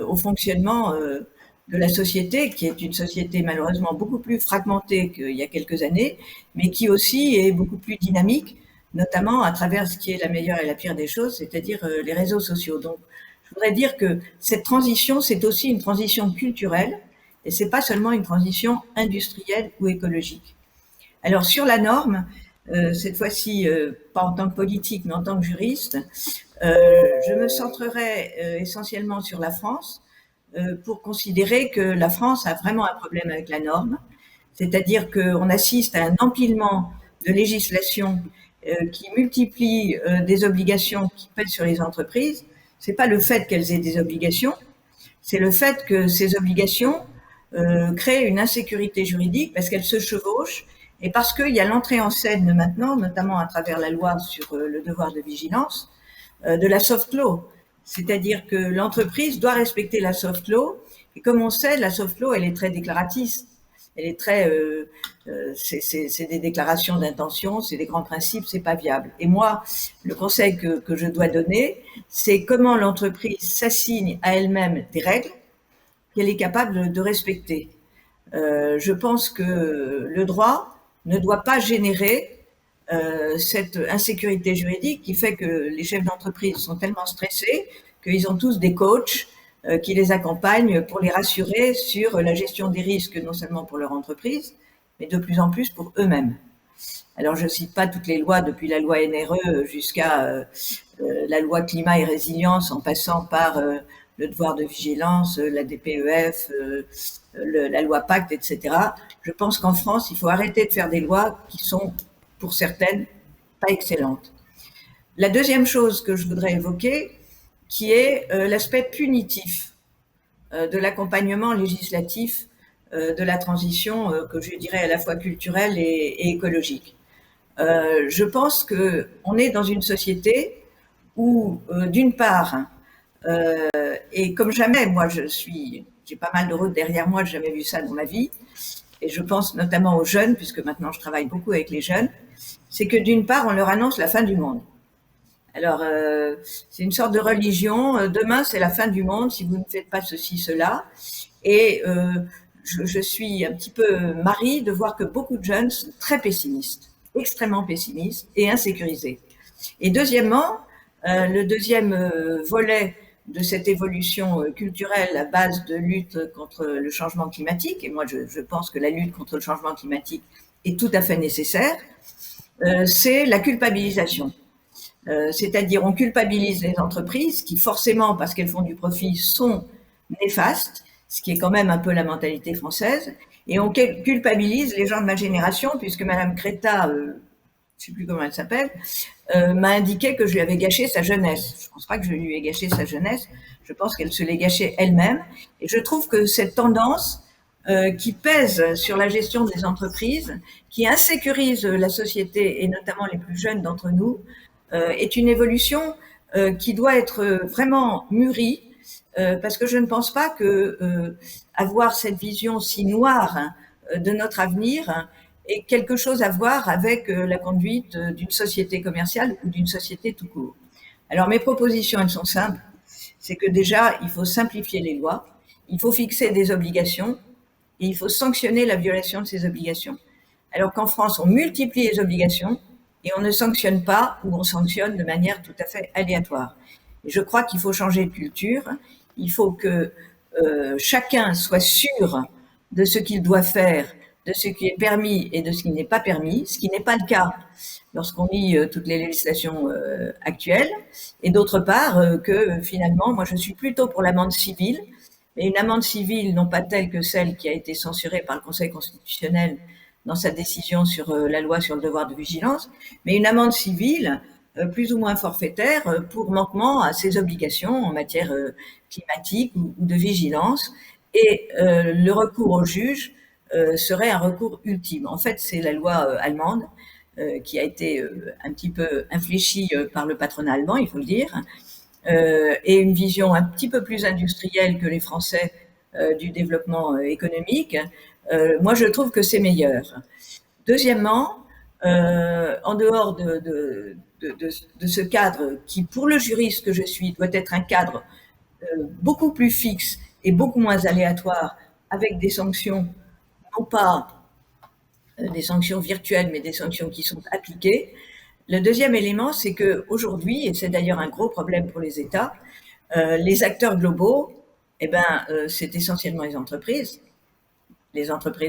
au fonctionnement de la société, qui est une société malheureusement beaucoup plus fragmentée qu'il y a quelques années, mais qui aussi est beaucoup plus dynamique, notamment à travers ce qui est la meilleure et la pire des choses, c'est-à-dire les réseaux sociaux. Donc, je voudrais dire que cette transition, c'est aussi une transition culturelle, et c'est pas seulement une transition industrielle ou écologique. Alors sur la norme, cette fois-ci pas en tant que politique mais en tant que juriste, je me centrerai essentiellement sur la France pour considérer que la France a vraiment un problème avec la norme, c'est-à-dire qu'on assiste à un empilement de législation qui multiplie des obligations qui pèsent sur les entreprises. C'est pas le fait qu'elles aient des obligations, c'est le fait que ces obligations créer une insécurité juridique parce qu'elle se chevauche et parce qu'il y a l'entrée en scène maintenant, notamment à travers la loi sur le devoir de vigilance, de la soft law. C'est-à-dire que l'entreprise doit respecter la soft law et comme on sait, la soft law, elle est très déclaratiste. Elle est très, c'est des déclarations d'intention, c'est des grands principes, c'est pas viable. Et moi, le conseil que je dois donner, c'est comment l'entreprise s'assigne à elle-même des règles qu'elle est capable de respecter. Je pense que le droit ne doit pas générer cette insécurité juridique qui fait que les chefs d'entreprise sont tellement stressés qu'ils ont tous des coachs qui les accompagnent pour les rassurer sur la gestion des risques, non seulement pour leur entreprise, mais de plus en plus pour eux-mêmes. Alors, je ne cite pas toutes les lois, depuis la loi NRE jusqu'à la loi climat et résilience, en passant par le devoir de vigilance, la DPEF, la loi Pacte, etc. Je pense qu'en France, il faut arrêter de faire des lois qui sont, pour certaines, pas excellentes. La deuxième chose que je voudrais évoquer, qui est l'aspect punitif de l'accompagnement législatif de la transition, que je dirais à la fois culturelle et écologique. Je pense qu'on est dans une société où, d'une part, et comme jamais, moi j'ai pas mal de route derrière moi, j'ai jamais vu ça dans ma vie, et je pense notamment aux jeunes, puisque maintenant je travaille beaucoup avec les jeunes, c'est que d'une part, on leur annonce la fin du monde. Alors, c'est une sorte de religion. Demain, c'est la fin du monde si vous ne faites pas ceci, cela. Et je suis un petit peu marrie de voir que beaucoup de jeunes sont très pessimistes, extrêmement pessimistes et insécurisés. Et deuxièmement, le deuxième volet de cette évolution culturelle à base de lutte contre le changement climatique, et moi je pense que la lutte contre le changement climatique est tout à fait nécessaire, c'est la culpabilisation. C'est-à-dire on culpabilise les entreprises qui forcément, parce qu'elles font du profit, sont néfastes, ce qui est quand même un peu la mentalité française, et on culpabilise les gens de ma génération, puisque Madame Creta, je ne sais plus comment elle s'appelle, m'a indiqué que je lui avais gâché sa jeunesse. Je ne pense pas que je lui ai gâché sa jeunesse, je pense qu'elle se l'est gâchée elle-même, et je trouve que cette tendance qui pèse sur la gestion des entreprises, qui insécurise la société, et notamment les plus jeunes d'entre nous, est une évolution qui doit être vraiment mûrie, parce que je ne pense pas que avoir cette vision si noire de notre avenir ait quelque chose à voir avec la conduite d'une société commerciale ou d'une société tout court. Alors mes propositions, elles sont simples. C'est que déjà, il faut simplifier les lois, il faut fixer des obligations et il faut sanctionner la violation de ces obligations. Alors qu'en France, on multiplie les obligations et on ne sanctionne pas, ou on sanctionne de manière tout à fait aléatoire. Et je crois qu'il faut changer de culture, il faut que chacun soit sûr de ce qu'il doit faire, de ce qui est permis et de ce qui n'est pas permis, ce qui n'est pas le cas lorsqu'on lit toutes les législations actuelles, et d'autre part que finalement, moi je suis plutôt pour l'amende civile, mais une amende civile non pas telle que celle qui a été censurée par le Conseil constitutionnel dans sa décision sur la loi sur le devoir de vigilance, mais une amende civile plus ou moins forfaitaire pour manquement à ses obligations en matière climatique ou de vigilance. Et le recours au juge serait un recours ultime. En fait, c'est la loi allemande qui a été un petit peu infléchie par le patronat allemand, il faut le dire, et une vision un petit peu plus industrielle que les Français du développement économique. Moi, je trouve que c'est meilleur. Deuxièmement, en dehors de ce cadre qui, pour le juriste que je suis, doit être un cadre beaucoup plus fixe et beaucoup moins aléatoire, avec des sanctions, non pas des sanctions virtuelles, mais des sanctions qui sont appliquées. Le deuxième élément, c'est qu'aujourd'hui, et c'est d'ailleurs un gros problème pour les États, les acteurs globaux, c'est essentiellement les entreprises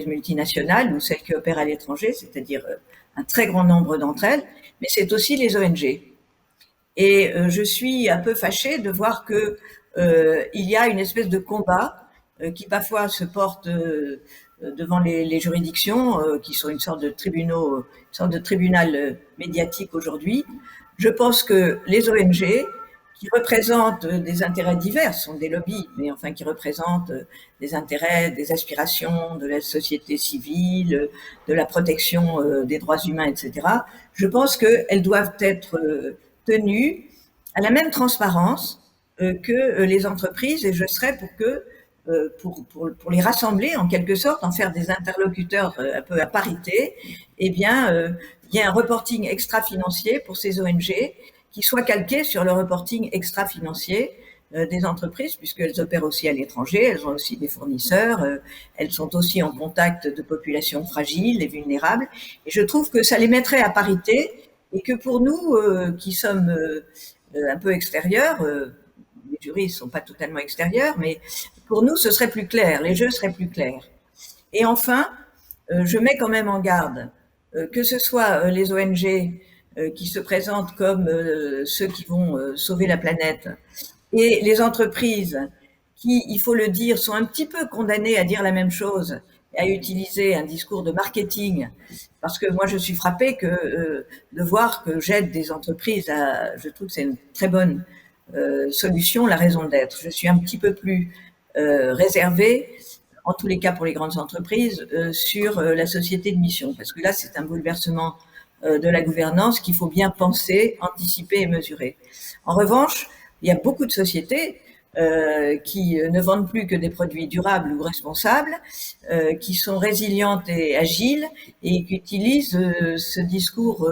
multinationales ou celles qui opèrent à l'étranger, c'est-à-dire un très grand nombre d'entre elles, mais c'est aussi les ONG. Et je suis un peu fâchée de voir que il y a une espèce de combat qui parfois se porte devant les juridictions, qui sont une sorte de tribunal médiatique aujourd'hui. Je pense que les ONG, qui représentent des intérêts divers, sont des lobbies, mais enfin qui représentent des intérêts, des aspirations de la société civile, de la protection des droits humains, etc. Je pense qu'elles doivent être tenues à la même transparence que les entreprises, et je serais pour que pour les rassembler en quelque sorte, en faire des interlocuteurs un peu à parité, il y a un reporting extra-financier pour ces ONG qui soit calqué sur le reporting extra-financier des entreprises, puisqu'elles opèrent aussi à l'étranger, elles ont aussi des fournisseurs, elles sont aussi en contact de populations fragiles et vulnérables, et je trouve que ça les mettrait à parité, et que pour nous qui sommes un peu extérieurs, les juristes ne sont pas totalement extérieurs, mais pour nous ce serait plus clair, les jeux seraient plus clairs. Et enfin, je mets quand même en garde que ce soit les ONG qui se présentent comme ceux qui vont sauver la planète, et les entreprises qui, il faut le dire, sont un petit peu condamnées à dire la même chose et à utiliser un discours de marketing, parce que moi je suis frappée de voir que j'aide des entreprises je trouve que c'est une très bonne solution, la raison d'être. Je suis un petit peu plus réservée, en tous les cas pour les grandes entreprises, sur la société de mission, parce que là c'est un bouleversement de la gouvernance qu'il faut bien penser, anticiper et mesurer. En revanche, il y a beaucoup de sociétés qui ne vendent plus que des produits durables ou responsables, qui sont résilientes et agiles et qui utilisent ce discours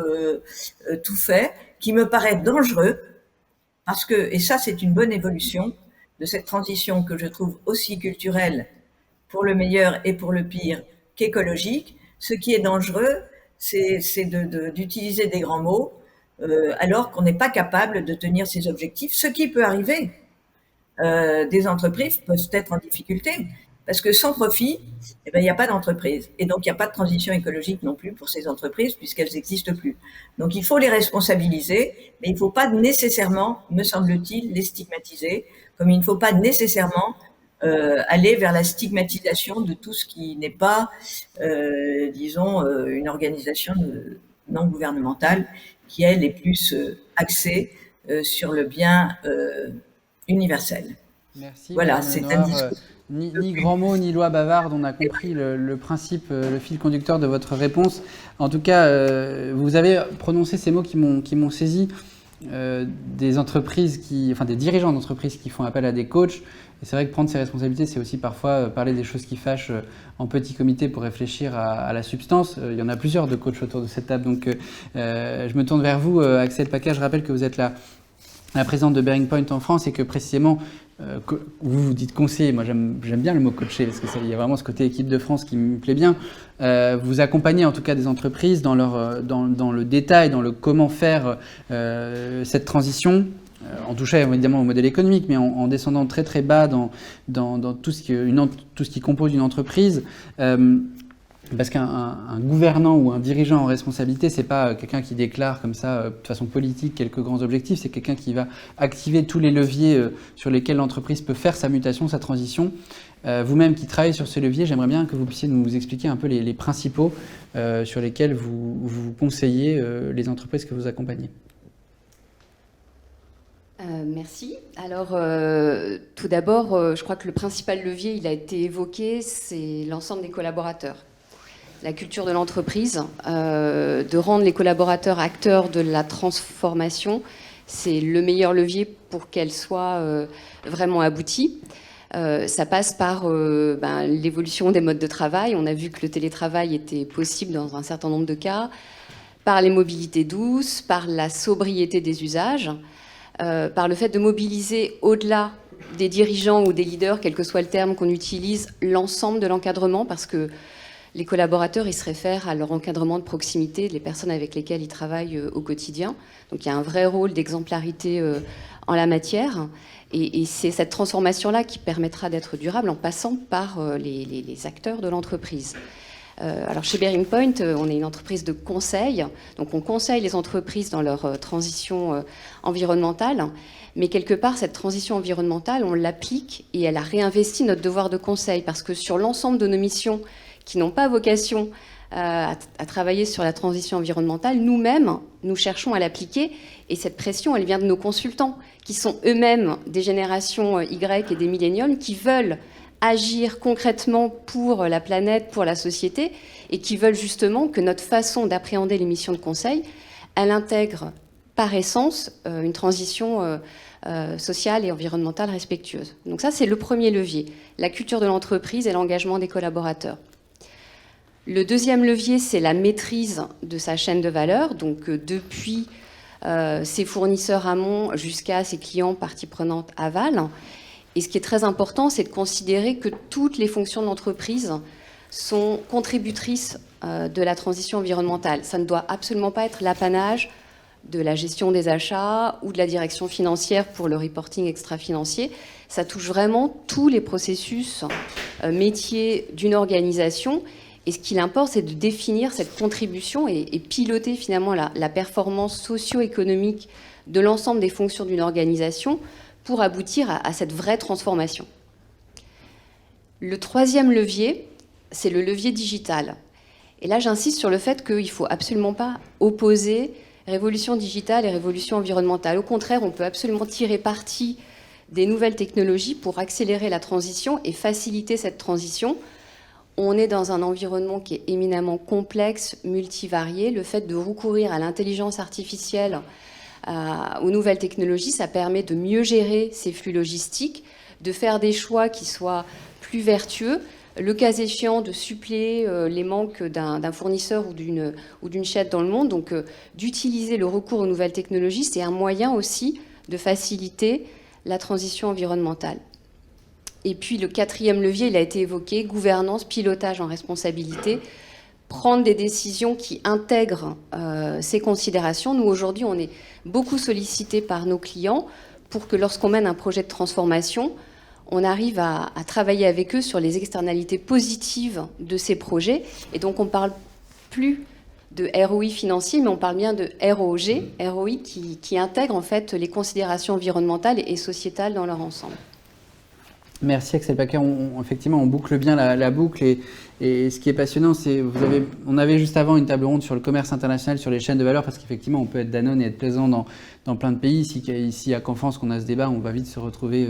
tout fait, qui me paraît dangereux, parce que, et ça c'est une bonne évolution de cette transition que je trouve aussi culturelle pour le meilleur et pour le pire qu'écologique. Ce qui est dangereux, c'est d'utiliser des grands mots alors qu'on n'est pas capable de tenir ses objectifs, ce qui peut arriver. Des entreprises peuvent être en difficulté, parce que sans profit, eh ben, il n'y a pas d'entreprise. Et donc, il n'y a pas de transition écologique non plus pour ces entreprises, puisqu'elles n'existent plus. Donc, il faut les responsabiliser, mais il ne faut pas nécessairement, me semble-t-il, les stigmatiser, comme il ne faut pas nécessairement aller vers la stigmatisation de tout ce qui n'est pas, disons, une organisation non gouvernementale qui, elle, est plus axée sur le bien universel. Merci. Voilà, c'est un discours. Ni grands mots, ni loi bavarde, on a compris le principe, le fil conducteur de votre réponse. En tout cas, vous avez prononcé ces mots qui m'ont saisi. Des entreprises des dirigeants d'entreprises qui font appel à des coachs. Et c'est vrai que prendre ses responsabilités, c'est aussi parfois parler des choses qui fâchent en petit comité pour réfléchir à la substance. Il y en a plusieurs de coachs autour de cette table. Donc, je me tourne vers vous, Axel Paquet. Je rappelle que vous êtes la présidente de Bearing Point en France et que précisément, vous dites conseiller. Moi, j'aime bien le mot coacher parce qu'il y a vraiment ce côté équipe de France qui me plaît bien. Vous accompagnez en tout cas des entreprises dans le détail, dans le comment faire cette transition, en touchant évidemment au modèle économique, mais en descendant très très bas dans tout ce qui compose une entreprise. Parce qu'un gouvernant ou un dirigeant en responsabilité, c'est pas quelqu'un qui déclare comme ça, de façon politique, quelques grands objectifs. C'est quelqu'un qui va activer tous les leviers sur lesquels l'entreprise peut faire sa mutation, sa transition. Vous-même qui travaillez sur ces leviers, j'aimerais bien que vous puissiez nous expliquer un peu les principaux sur lesquels vous conseillez les entreprises que vous accompagnez. Merci. Alors, tout d'abord, je crois que le principal levier, il a été évoqué, c'est l'ensemble des collaborateurs. La culture de l'entreprise, de rendre les collaborateurs acteurs de la transformation, c'est le meilleur levier pour qu'elle soit vraiment aboutie. Ça passe par l'évolution des modes de travail. On a vu que le télétravail était possible dans un certain nombre de cas, par les mobilités douces, par la sobriété des usages, par le fait de mobiliser au-delà des dirigeants ou des leaders, quel que soit le terme qu'on utilise, l'ensemble de l'encadrement, parce que les collaborateurs, ils se réfèrent à leur encadrement de proximité, les personnes avec lesquelles ils travaillent au quotidien. Donc il y a un vrai rôle d'exemplarité en la matière. Et c'est cette transformation-là qui permettra d'être durable en passant par les acteurs de l'entreprise. Alors chez Bearing Point, on est une entreprise de conseil. Donc on conseille les entreprises dans leur transition environnementale. Mais quelque part, cette transition environnementale, on l'applique et elle a réinvesti notre devoir de conseil. Parce que sur l'ensemble de nos missions qui n'ont pas vocation à travailler sur la transition environnementale, nous-mêmes, nous cherchons à l'appliquer. Et cette pression, elle vient de nos consultants, qui sont eux-mêmes des générations Y et des milléniums, qui veulent agir concrètement pour la planète, pour la société, et qui veulent justement que notre façon d'appréhender les missions de conseil, elle intègre par essence une transition sociale et environnementale respectueuse. Donc ça, c'est le premier levier, la culture de l'entreprise et l'engagement des collaborateurs. Le deuxième levier, c'est la maîtrise de sa chaîne de valeur, donc depuis ses fournisseurs amont jusqu'à ses clients partie prenante aval. Et ce qui est très important, c'est de considérer que toutes les fonctions de l'entreprise sont contributrices de la transition environnementale. Ça ne doit absolument pas être l'apanage de la gestion des achats ou de la direction financière pour le reporting extra-financier. Ça touche vraiment tous les processus métiers d'une organisation. Et ce qu'il importe, c'est de définir cette contribution et piloter finalement la performance socio-économique de l'ensemble des fonctions d'une organisation pour aboutir à cette vraie transformation. Le troisième levier, c'est le levier digital. Et là, j'insiste sur le fait qu'il ne faut absolument pas opposer révolution digitale et révolution environnementale. Au contraire, on peut absolument tirer parti des nouvelles technologies pour accélérer la transition et faciliter cette transition. On est dans un environnement qui est éminemment complexe, multivarié. Le fait de recourir à l'intelligence artificielle, aux nouvelles technologies, ça permet de mieux gérer ces flux logistiques, de faire des choix qui soient plus vertueux, le cas échéant de suppléer les manques d'un fournisseur ou d'une chaîne dans le monde. Donc d'utiliser le recours aux nouvelles technologies, c'est un moyen aussi de faciliter la transition environnementale. Et puis le quatrième levier, il a été évoqué, gouvernance, pilotage en responsabilité, prendre des décisions qui intègrent ces considérations. Nous, aujourd'hui, on est beaucoup sollicités par nos clients pour que lorsqu'on mène un projet de transformation, on arrive à travailler avec eux sur les externalités positives de ces projets. Et donc, on ne parle plus de ROI financier, mais on parle bien de ROG, ROI qui intègre en fait les considérations environnementales et sociétales dans leur ensemble. Merci Axel Paquet. Effectivement, on boucle bien la boucle et ce qui est passionnant, c'est on avait juste avant une table ronde sur le commerce international, sur les chaînes de valeur, parce qu'effectivement, on peut être Danone et être présent dans plein de pays. Ici à Confrance, qu'on a ce débat, on va vite se retrouver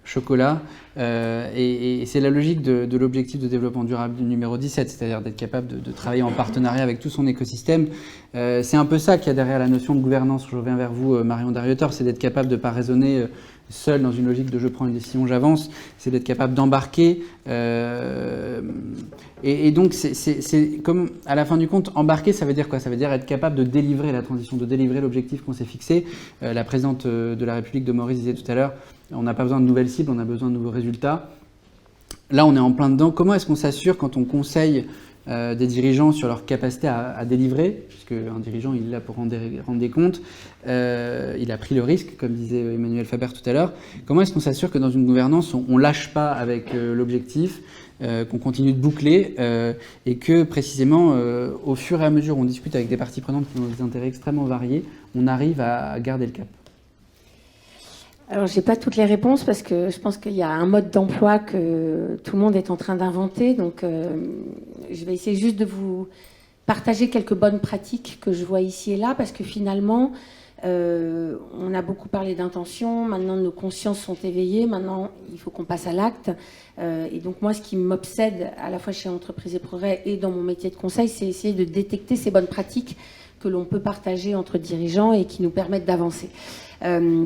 chocolat. Et c'est la logique de l'objectif de développement durable numéro 17, c'est-à-dire d'être capable de travailler en partenariat avec tout son écosystème. C'est un peu ça qu'il y a derrière la notion de gouvernance. Je reviens vers vous, Marion Darrieutor, c'est d'être capable de ne pas raisonner seul dans une logique de je prends une décision, j'avance, c'est d'être capable d'embarquer. Et donc, c'est comme, à la fin du compte, embarquer, ça veut dire quoi? Ça veut dire être capable de délivrer la transition, de délivrer l'objectif qu'on s'est fixé. La présidente de la République de Maurice disait tout à l'heure, on n'a pas besoin de nouvelles cibles, on a besoin de nouveaux résultats. Là, on est en plein dedans. Comment est-ce qu'on s'assure quand on conseille des dirigeants sur leur capacité à délivrer, puisque un dirigeant, il est là pour rendre des comptes, il a pris le risque, comme disait Emmanuel Faber tout à l'heure. Comment est-ce qu'on s'assure que dans une gouvernance, on lâche pas avec l'objectif, qu'on continue de boucler et que précisément, au fur et à mesure où on discute avec des parties prenantes qui ont des intérêts extrêmement variés, on arrive à garder le cap? Alors, je n'ai pas toutes les réponses parce que je pense qu'il y a un mode d'emploi que tout le monde est en train d'inventer. Donc, je vais essayer juste de vous partager quelques bonnes pratiques que je vois ici et là, parce que finalement, on a beaucoup parlé d'intention. Maintenant, nos consciences sont éveillées. Maintenant, il faut qu'on passe à l'acte. Et donc, moi, ce qui m'obsède à la fois chez Entreprises et Progrès et dans mon métier de conseil, c'est essayer de détecter ces bonnes pratiques que l'on peut partager entre dirigeants et qui nous permettent d'avancer.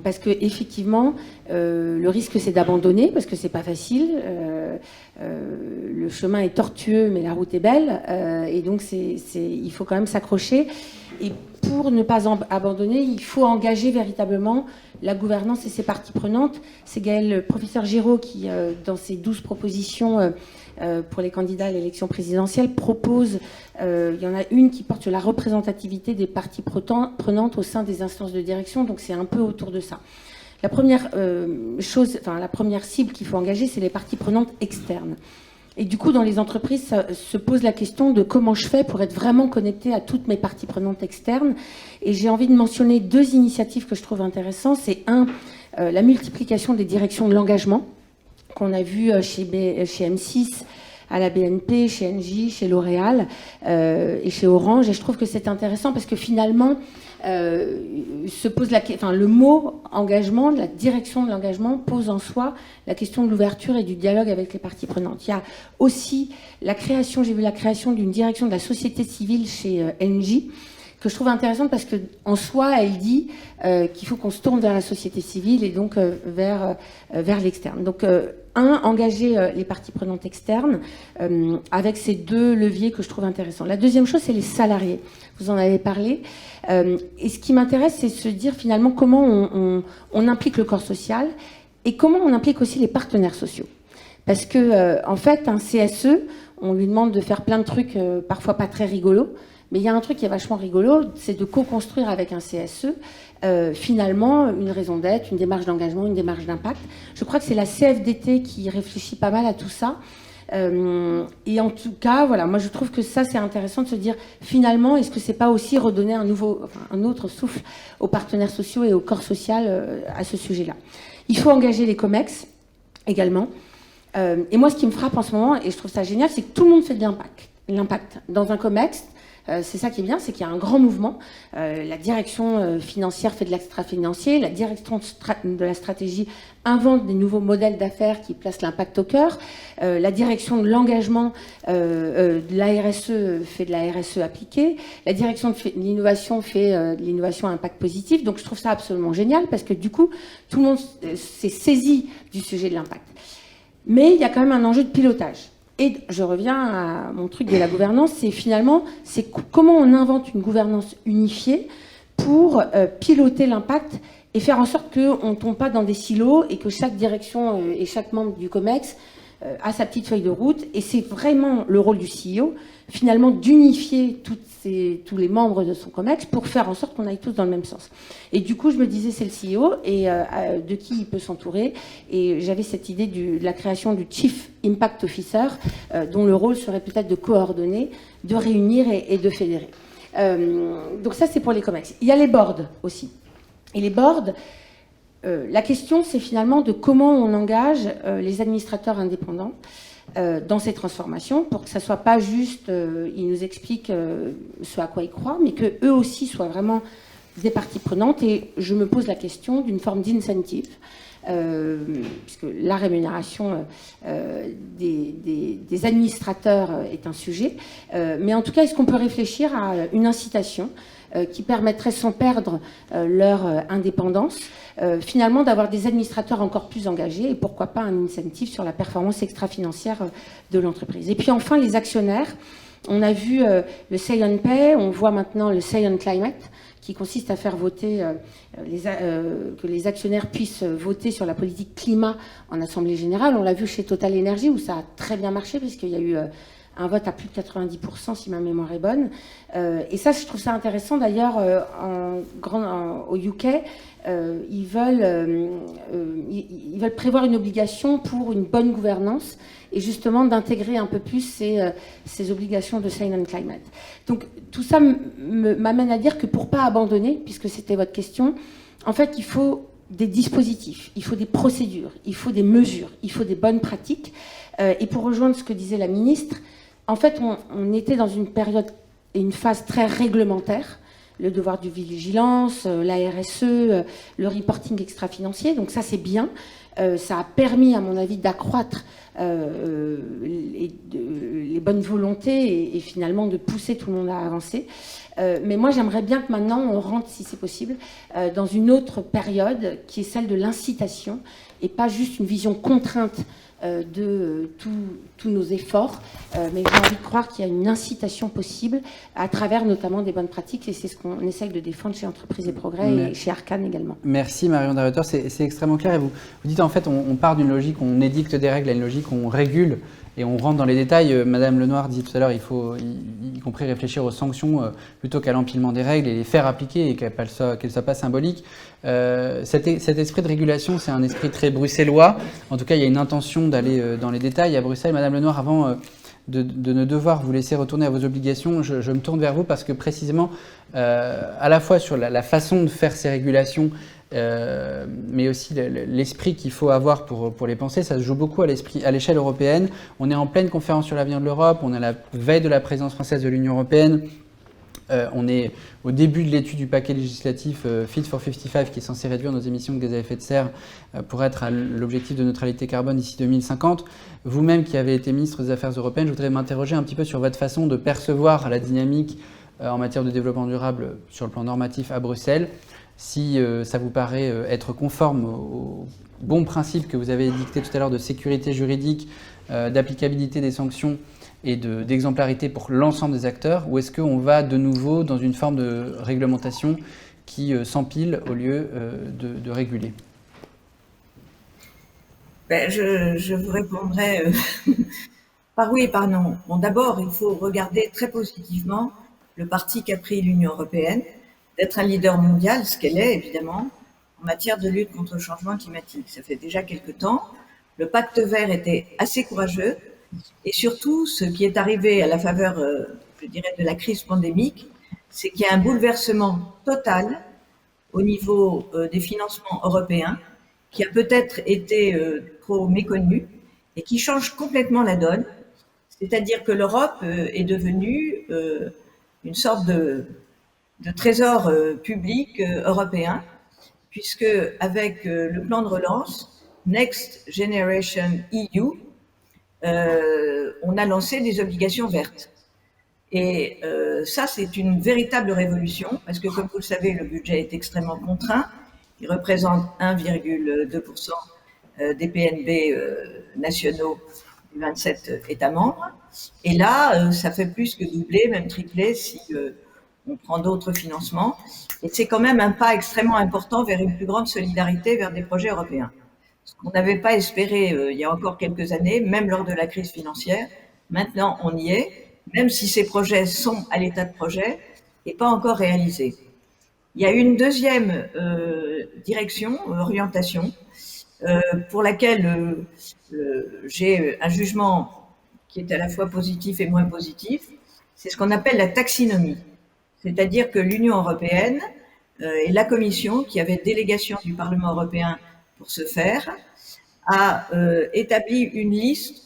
Parce que effectivement, le risque c'est d'abandonner parce que c'est pas facile. Le chemin est tortueux, mais la route est belle, et donc il faut quand même s'accrocher. Et pour ne pas abandonner, il faut engager véritablement la gouvernance et ses parties prenantes. C'est le professeur Giraud qui, dans ses 12 propositions pour les candidats à l'élection présidentielle, propose, il y en a une qui porte sur la représentativité des parties prenantes au sein des instances de direction, donc c'est un peu autour de ça. La première la première cible qu'il faut engager, c'est les parties prenantes externes. Et du coup, dans les entreprises, ça se pose la question de comment je fais pour être vraiment connecté à toutes mes parties prenantes externes. Et j'ai envie de mentionner 2 initiatives que je trouve intéressantes. C'est la multiplication des directions de l'engagement, qu'on a vu chez M6, à la BNP, chez Engie, chez L'Oréal et chez Orange. Et je trouve que c'est intéressant parce que finalement, se pose le mot engagement, la direction de l'engagement pose en soi la question de l'ouverture et du dialogue avec les parties prenantes. Il y a aussi j'ai vu la création d'une direction de la société civile chez Engie, que je trouve intéressante parce que en soi, elle dit qu'il faut qu'on se tourne vers la société civile et donc vers l'externe. Donc, engager les parties prenantes externes avec ces 2 leviers que je trouve intéressants. La deuxième chose, c'est les salariés. Vous en avez parlé. Et ce qui m'intéresse, c'est de se dire finalement comment on implique le corps social et comment on implique aussi les partenaires sociaux. Parce que, en fait, un CSE, on lui demande de faire plein de trucs parfois pas très rigolos. Mais il y a un truc qui est vachement rigolo, c'est de co-construire avec un CSE, finalement, une raison d'être, une démarche d'engagement, une démarche d'impact. Je crois que c'est la CFDT qui réfléchit pas mal à tout ça. Et en tout cas, voilà, moi je trouve que ça c'est intéressant de se dire finalement, est-ce que c'est pas aussi redonner un autre souffle aux partenaires sociaux et au corps social à ce sujet-là. Il faut engager les COMEX également. Et moi, ce qui me frappe en ce moment, et je trouve ça génial, c'est que tout le monde fait de l'impact. Dans un COMEX, c'est ça qui est bien, c'est qu'il y a un grand mouvement. La direction financière fait de l'extra-financier, la direction de la stratégie invente des nouveaux modèles d'affaires qui placent l'impact au cœur, la direction de l'engagement de la RSE fait de la RSE appliquée, la direction de l'innovation fait de l'innovation à impact positif. Donc je trouve ça absolument génial parce que du coup, tout le monde s'est saisi du sujet de l'impact. Mais il y a quand même un enjeu de pilotage. Et je reviens à mon truc de la gouvernance, c'est finalement, c'est comment on invente une gouvernance unifiée pour piloter l'impact et faire en sorte qu'on ne tombe pas dans des silos et que chaque direction et chaque membre du COMEX a sa petite feuille de route. Et c'est vraiment le rôle du CEO, finalement, d'unifier tous les membres de son COMEX pour faire en sorte qu'on aille tous dans le même sens. Et du coup, je me disais, c'est le CEO et de qui il peut s'entourer. Et j'avais cette idée de la création du Chief Impact Officer, dont le rôle serait peut-être de coordonner, de réunir et de fédérer. Donc ça, c'est pour les COMEX. Il y a les boards aussi. Et les boards, la question, c'est finalement de comment on engage les administrateurs indépendants dans ces transformations pour que ça soit pas juste, ils nous expliquent ce à quoi ils croient, mais que eux aussi soient vraiment des parties prenantes. Et je me pose la question d'une forme d'incentive, puisque la rémunération des administrateurs est un sujet. Mais en tout cas, est-ce qu'on peut réfléchir à une incitation qui permettrait, sans perdre leur indépendance, finalement d'avoir des administrateurs encore plus engagés et pourquoi pas un incentive sur la performance extra-financière de l'entreprise. Et puis enfin, les actionnaires. On a vu le Say on Pay, on voit maintenant le Say on Climate, qui consiste à faire voter, que les actionnaires puissent voter sur la politique climat en Assemblée Générale. On l'a vu chez Total Energy, où ça a très bien marché, puisqu'il y a eu un vote à plus de 90%, si ma mémoire est bonne. Et ça, je trouve ça intéressant. D'ailleurs, au UK, ils veulent prévoir une obligation pour une bonne gouvernance et justement d'intégrer un peu plus ces obligations de Say on Climate. Donc tout ça m'amène à dire que pour pas abandonner, puisque c'était votre question, en fait, il faut des dispositifs, il faut des procédures, il faut des mesures, il faut des bonnes pratiques. Et pour rejoindre ce que disait la ministre, en fait, on était dans une période et une phase très réglementaire, le devoir de vigilance, la RSE, le reporting extra-financier. Donc ça, c'est bien. Ça a permis, à mon avis, d'accroître les bonnes volontés et finalement de pousser tout le monde à avancer. Mais moi, j'aimerais bien que maintenant, on rentre, si c'est possible, dans une autre période qui est celle de l'incitation et pas juste une vision contrainte de tous nos efforts, mais j'ai envie de croire qu'il y a une incitation possible à travers notamment des bonnes pratiques, et c'est ce qu'on essaye de défendre chez Entreprises et Progrès et chez Arcane également. Merci Marion Darreter, c'est extrêmement clair. Et vous dites en fait, on part d'une logique, on édicte des règles à une logique, on régule et on rentre dans les détails. Madame Lenoir dit tout à l'heure, il faut y compris réfléchir aux sanctions plutôt qu'à l'empilement des règles et les faire appliquer et qu'elles ne soient pas symboliques. Cet esprit de régulation, c'est un esprit très bruxellois. En tout cas, il y a une intention d'aller dans les détails à Bruxelles. Madame Lenoir, avant de ne devoir vous laisser retourner à vos obligations, je me tourne vers vous parce que précisément, à la fois sur la façon de faire ces régulations, mais aussi l'esprit qu'il faut avoir pour les penser, ça se joue beaucoup à l'échelle européenne. On est en pleine conférence sur l'avenir de l'Europe, on est à la veille de la présidence française de l'Union européenne. On est au début de l'étude du paquet législatif Fit for 55 qui est censé réduire nos émissions de gaz à effet de serre pour être à l'objectif de neutralité carbone d'ici 2050. Vous-même qui avez été ministre des Affaires européennes, je voudrais m'interroger un petit peu sur votre façon de percevoir la dynamique en matière de développement durable sur le plan normatif à Bruxelles. Si ça vous paraît être conforme aux bons principes que vous avez édictés tout à l'heure de sécurité juridique, d'applicabilité des sanctions et d'exemplarité pour l'ensemble des acteurs, ou est-ce qu'on va de nouveau dans une forme de réglementation qui s'empile au lieu de réguler ? Je vous répondrai par oui et par non. Bon, d'abord, il faut regarder très positivement le parti qu'a pris l'Union européenne, d'être un leader mondial, ce qu'elle est évidemment, en matière de lutte contre le changement climatique. Ça fait déjà quelque temps. Le pacte vert était assez courageux. Et surtout, ce qui est arrivé à la faveur, je dirais, de la crise pandémique, c'est qu'il y a un bouleversement total au niveau des financements européens, qui a peut-être été trop méconnu et qui change complètement la donne. C'est-à-dire que l'Europe est devenue une sorte de trésor public européen, puisque avec le plan de relance Next Generation EU, on a lancé des obligations vertes. Et ça, c'est une véritable révolution, parce que comme vous le savez, le budget est extrêmement contraint. Il représente 1,2% des PNB nationaux des 27 États membres. Et là, ça fait plus que doubler, même tripler, si on prend d'autres financements. Et c'est quand même un pas extrêmement important vers une plus grande solidarité vers des projets européens. Ce qu'on n'avait pas espéré il y a encore quelques années, même lors de la crise financière. Maintenant, on y est, même si ces projets sont à l'état de projet et pas encore réalisés. Il y a une deuxième direction, orientation, pour laquelle j'ai un jugement qui est à la fois positif et moins positif. C'est ce qu'on appelle la taxinomie. C'est-à-dire que l'Union européenne et la Commission, qui avait délégation du Parlement européen pour ce faire, a établi une liste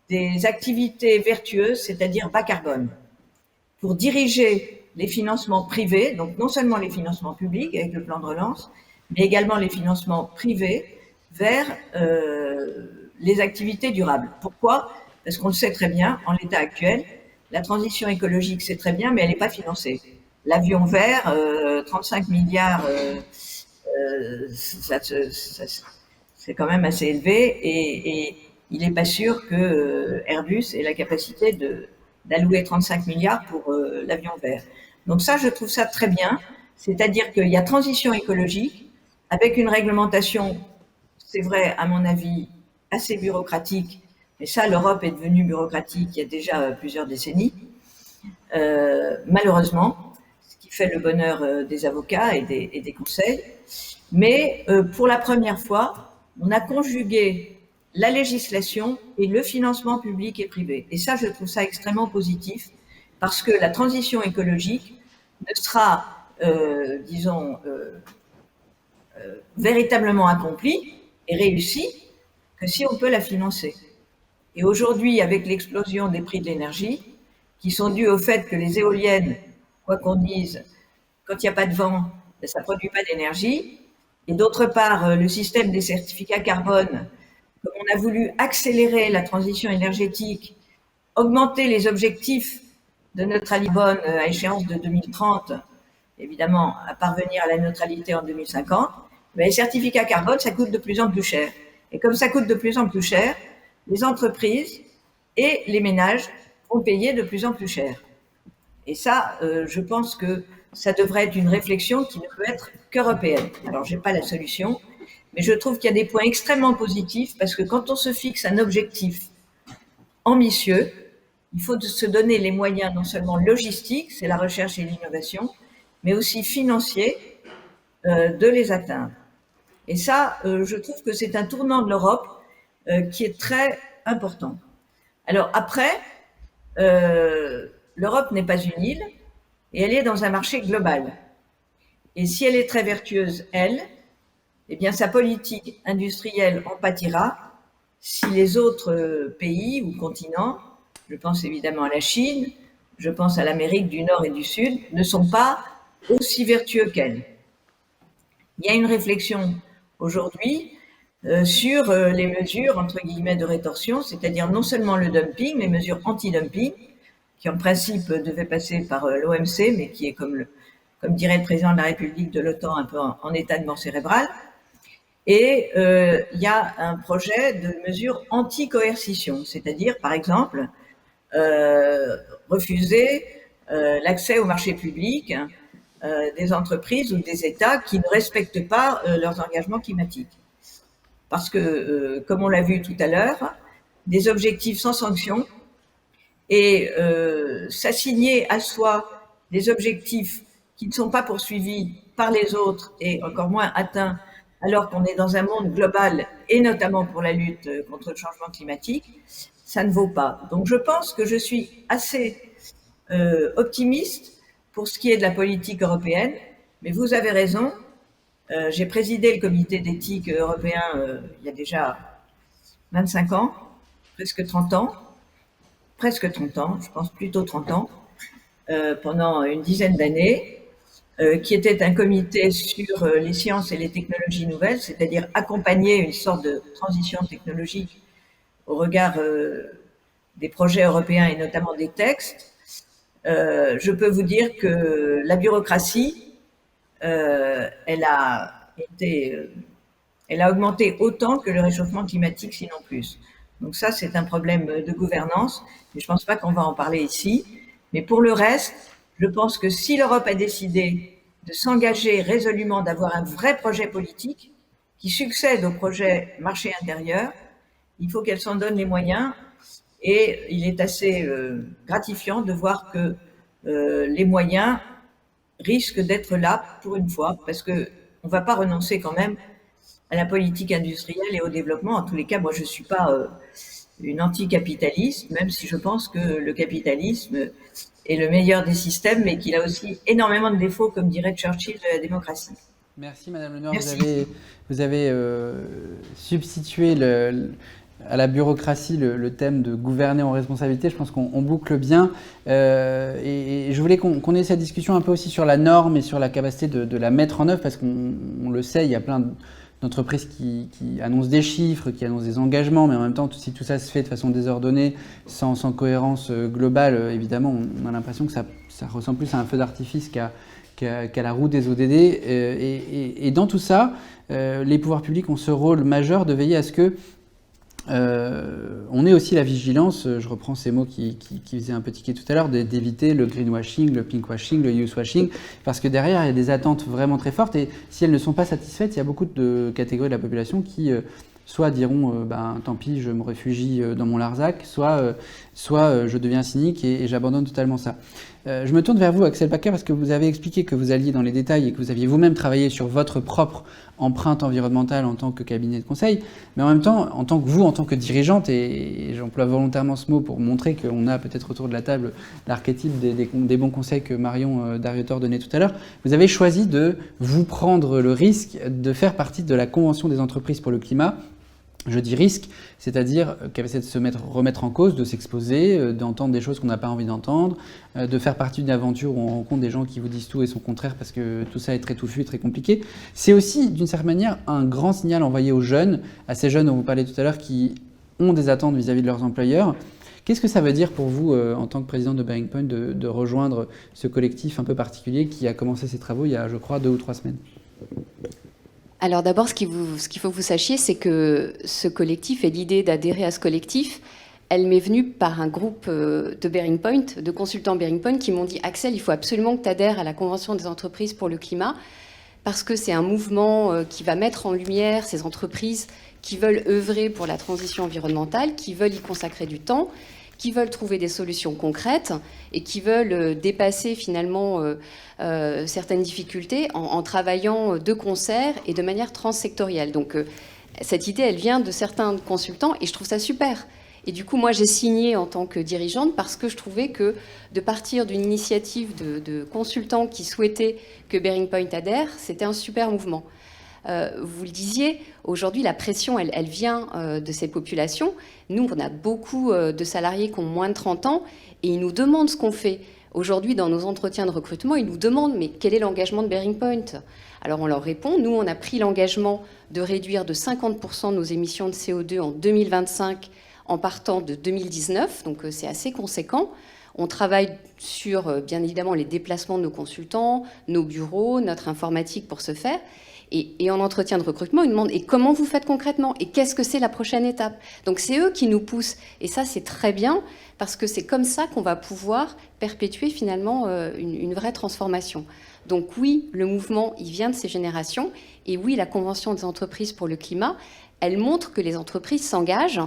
des activités vertueuses, c'est-à-dire bas carbone, pour diriger les financements privés, donc non seulement les financements publics avec le plan de relance, mais également les financements privés vers les activités durables. Pourquoi? Parce qu'on le sait très bien, en l'état actuel, la transition écologique, c'est très bien, mais elle n'est pas financée. L'avion vert, 35 milliards, c'est quand même assez élevé, et il n'est pas sûr que Airbus ait la capacité d'allouer 35 milliards pour l'avion vert. Donc ça, je trouve ça très bien. C'est-à-dire qu'il y a transition écologique avec une réglementation, c'est vrai, à mon avis, assez bureaucratique. Mais ça, l'Europe est devenue bureaucratique il y a déjà plusieurs décennies, malheureusement, ce qui fait le bonheur des avocats et des conseils. Mais pour la première fois, on a conjugué la législation et le financement public et privé. Et ça, je trouve ça extrêmement positif, parce que la transition écologique ne sera, disons, véritablement accomplie et réussie que si on peut la financer. Et aujourd'hui, avec l'explosion des prix de l'énergie, qui sont dus au fait que les éoliennes, quoi qu'on dise, quand il n'y a pas de vent, ça ne produit pas d'énergie, et d'autre part, le système des certificats carbone, comme on a voulu accélérer la transition énergétique, augmenter les objectifs de neutralité carbone à échéance de 2030, évidemment, à parvenir à la neutralité en 2050, mais les certificats carbone, ça coûte de plus en plus cher. Et comme ça coûte de plus en plus cher, les entreprises et les ménages vont payer de plus en plus cher. Et ça, je pense que ça devrait être une réflexion qui ne peut être qu'européenne. Alors, je n'ai pas la solution, mais je trouve qu'il y a des points extrêmement positifs, parce que quand on se fixe un objectif ambitieux, il faut se donner les moyens non seulement logistiques, c'est la recherche et l'innovation, mais aussi financiers de les atteindre. Et ça, je trouve que c'est un tournant de l'Europe qui est très important. Alors après, l'Europe n'est pas une île, et elle est dans un marché global. Et si elle est très vertueuse, elle, eh bien sa politique industrielle en pâtira si les autres pays ou continents, je pense évidemment à la Chine, je pense à l'Amérique du Nord et du Sud, ne sont pas aussi vertueux qu'elle. Il y a une réflexion aujourd'hui sur les mesures, entre guillemets, de rétorsion, c'est-à-dire non seulement le dumping, les mesures anti-dumping, qui en principe devaient passer par l'OMC, mais qui est, comme dirait le président de la République de l'OTAN, un peu en état de mort cérébrale. Et il y a un projet de mesures anti-coercition, c'est-à-dire, par exemple, refuser l'accès au marché public des entreprises ou des États qui ne respectent pas leurs engagements climatiques. Parce que, comme on l'a vu tout à l'heure, des objectifs sans sanction et s'assigner à soi des objectifs qui ne sont pas poursuivis par les autres et encore moins atteints, alors qu'on est dans un monde global et notamment pour la lutte contre le changement climatique, ça ne vaut pas. Donc je pense que je suis assez optimiste pour ce qui est de la politique européenne, mais vous avez raison. J'ai présidé le comité d'éthique européen il y a déjà 25 ans, presque 30 ans, je pense plutôt 30 ans, pendant une dizaine d'années, qui était un comité sur les sciences et les technologies nouvelles, c'est-à-dire accompagner une sorte de transition technologique au regard des projets européens et notamment des textes. Je peux vous dire que la bureaucratie, elle a augmenté autant que le réchauffement climatique, sinon plus. Donc ça, c'est un problème de gouvernance, mais je ne pense pas qu'on va en parler ici. Mais pour le reste, je pense que si l'Europe a décidé de s'engager résolument, d'avoir un vrai projet politique qui succède au projet marché intérieur, il faut qu'elle s'en donne les moyens. Et il est assez gratifiant de voir que les moyens risquent d'être là pour une fois, parce qu'on ne va pas renoncer quand même à la politique industrielle et au développement. En tous les cas, moi, je ne suis pas une anticapitaliste, même si je pense que le capitalisme est le meilleur des systèmes, mais qu'il a aussi énormément de défauts, comme dirait Churchill, de la démocratie. Merci Madame Lenoir. Merci. Vous avez substitué à la bureaucratie le thème de gouverner en responsabilité. Je pense qu'on boucle bien. Et je voulais qu'on ait cette discussion un peu aussi sur la norme et sur la capacité de la mettre en œuvre, parce qu'on le sait, il y a plein d'entreprises qui annoncent des chiffres, qui annoncent des engagements, mais en même temps, si tout ça se fait de façon désordonnée, sans cohérence globale, évidemment, on a l'impression que ça ressemble plus à un feu d'artifice qu'à la roue des ODD. Et dans tout ça, les pouvoirs publics ont ce rôle majeur de veiller à ce que on ait aussi la vigilance, je reprends ces mots qui faisaient un peu tiquer tout à l'heure, d'éviter le greenwashing, le pinkwashing, le youthwashing, parce que derrière, il y a des attentes vraiment très fortes, et si elles ne sont pas satisfaites, il y a beaucoup de catégories de la population qui soit diront tant pis, je me réfugie dans mon Larzac, soit je deviens cynique et j'abandonne totalement ça. Je me tourne vers vous, Axel Packer, parce que vous avez expliqué que vous alliez dans les détails et que vous aviez vous-même travaillé sur votre propre empreinte environnementale en tant que cabinet de conseil, mais en même temps, en tant que dirigeante, et j'emploie volontairement ce mot pour montrer qu'on a peut-être autour de la table l'archétype des bons conseils que Marion Darrieutor donnait tout à l'heure, vous avez choisi de vous prendre le risque de faire partie de la Convention des entreprises pour le climat. Je dis risque, c'est-à-dire capacité de se remettre en cause, de s'exposer, d'entendre des choses qu'on n'a pas envie d'entendre, de faire partie d'une aventure où on rencontre des gens qui vous disent tout et son contraire parce que tout ça est très touffu, très compliqué. C'est aussi, d'une certaine manière, un grand signal envoyé aux jeunes, à ces jeunes dont vous parlez tout à l'heure, qui ont des attentes vis-à-vis de leurs employeurs. Qu'est-ce que ça veut dire pour vous, en tant que président de Bearing Point, de rejoindre ce collectif un peu particulier qui a commencé ses travaux il y a, je crois, 2 ou 3 semaines ? Alors d'abord, ce qu'il faut que vous sachiez, c'est que ce collectif et l'idée d'adhérer à ce collectif, elle m'est venue par un groupe de Bearing Point, de consultants Bearing Point, qui m'ont dit « Axel, il faut absolument que tu adhères à la Convention des entreprises pour le climat, parce que c'est un mouvement qui va mettre en lumière ces entreprises qui veulent œuvrer pour la transition environnementale, qui veulent y consacrer du temps, qui veulent trouver des solutions concrètes et qui veulent dépasser finalement certaines difficultés en travaillant de concert et de manière transsectorielle. Donc cette idée, elle vient de certains consultants et je trouve ça super. Et du coup, moi, j'ai signé en tant que dirigeante parce que je trouvais que de partir d'une initiative de consultants qui souhaitaient que Bearing Point adhère, c'était un super mouvement. Vous le disiez, aujourd'hui, la pression, elle vient de ces populations. Nous, on a beaucoup de salariés qui ont moins de 30 ans et ils nous demandent ce qu'on fait. Aujourd'hui, dans nos entretiens de recrutement, ils nous demandent « mais quel est l'engagement de Bearing Point ?» Alors, on leur répond « nous, on a pris l'engagement de réduire de 50% nos émissions de CO2 en 2025 en partant de 2019, donc c'est assez conséquent. On travaille sur, bien évidemment, les déplacements de nos consultants, nos bureaux, notre informatique pour ce faire. Et en entretien de recrutement, ils demandent « et comment vous faites concrètement ? Et qu'est-ce que c'est la prochaine étape ?» Donc c'est eux qui nous poussent. Et ça, c'est très bien, parce que c'est comme ça qu'on va pouvoir perpétuer finalement une vraie transformation. Donc oui, le mouvement, il vient de ces générations. Et oui, la Convention des entreprises pour le climat, elle montre que les entreprises s'engagent.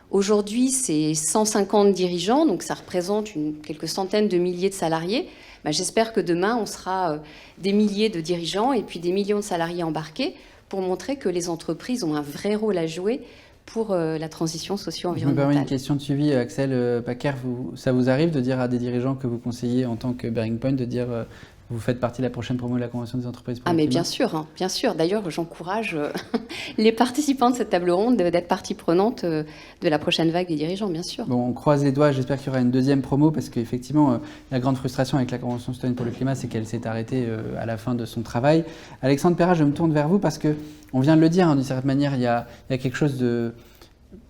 Aujourd'hui, c'est 150 dirigeants, donc ça représente quelques centaines de milliers de salariés. J'espère que demain, on sera des milliers de dirigeants et puis des millions de salariés embarqués pour montrer que les entreprises ont un vrai rôle à jouer pour la transition Je me permets socio-environnementale. une question de suivi, Axel Packer. Ça vous arrive de dire à des dirigeants que vous conseillez en tant que Bearing Point de dire vous faites partie de la prochaine promo de la Convention des entreprises pour Ah le mais climat? bien sûr, hein, bien sûr. D'ailleurs, j'encourage les participants de cette table ronde d'être partie prenante de la prochaine vague des dirigeants, bien sûr. Bon, on croise les doigts, j'espère qu'il y aura une deuxième promo parce qu'effectivement, la grande frustration avec la Convention citoyenne pour le climat, c'est qu'elle s'est arrêtée à la fin de son travail. Alexandre Perra, je me tourne vers vous parce qu'on vient de le dire, hein, d'une certaine manière, il y a quelque chose de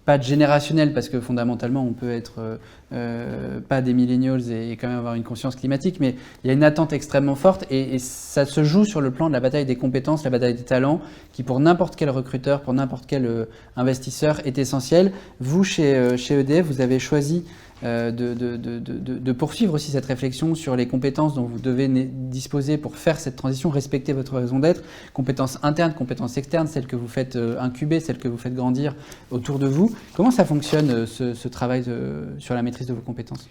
pas de générationnel parce que fondamentalement on peut être pas des millennials et quand même avoir une conscience climatique, mais il y a une attente extrêmement forte et ça se joue sur le plan de la bataille des compétences, la bataille des talents qui pour n'importe quel recruteur, pour n'importe quel investisseur est essentielle. Vous chez EDF, vous avez choisi de poursuivre aussi cette réflexion sur les compétences dont vous devez disposer pour faire cette transition, respecter votre raison d'être, compétences internes, compétences externes, celles que vous faites incuber, celles que vous faites grandir autour de vous. Comment ça fonctionne ce travail sur la maîtrise de vos compétences ?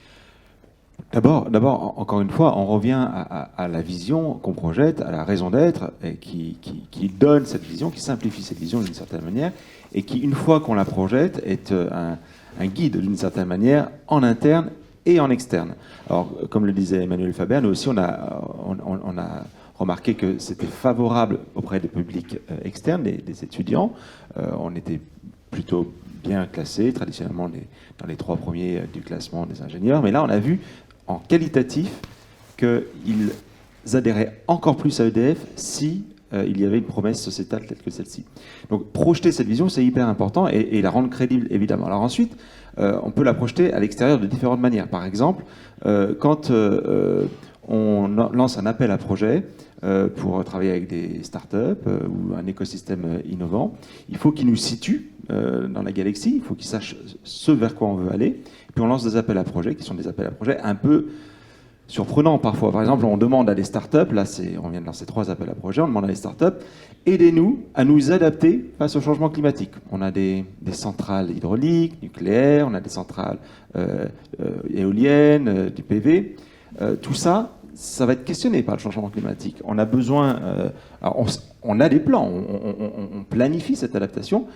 D'abord, encore une fois, on revient à la vision qu'on projette, à la raison d'être, et qui donne cette vision, qui simplifie cette vision d'une certaine manière, et qui, une fois qu'on la projette, est un guide d'une certaine manière en interne et en externe. Alors, comme le disait Emmanuel Faber, nous aussi on a remarqué que c'était favorable auprès des publics externes, des étudiants. On était plutôt bien classés, traditionnellement dans les 3 premiers du classement des ingénieurs, mais là on a vu en qualitatif qu'ils adhéraient encore plus à EDF si il y avait une promesse sociétale telle que celle-ci. Donc projeter cette vision, c'est hyper important et la rendre crédible, évidemment. Alors ensuite, on peut la projeter à l'extérieur de différentes manières. Par exemple, quand on lance un appel à projet pour travailler avec des startups ou un écosystème innovant, il faut qu'ils nous situent dans la galaxie, il faut qu'ils sachent ce vers quoi on veut aller. Puis on lance des appels à projets qui sont des appels à projets un peu surprenant parfois. Par exemple, on demande à des startups, là on vient de lancer 3 appels à projets, on demande à des startups, aidez-nous à nous adapter face au changement climatique. On a des centrales hydrauliques, nucléaires, on a des centrales éoliennes, du PV. Tout ça, ça va être questionné par le changement climatique. On a besoin, on a des plans, on planifie cette adaptation,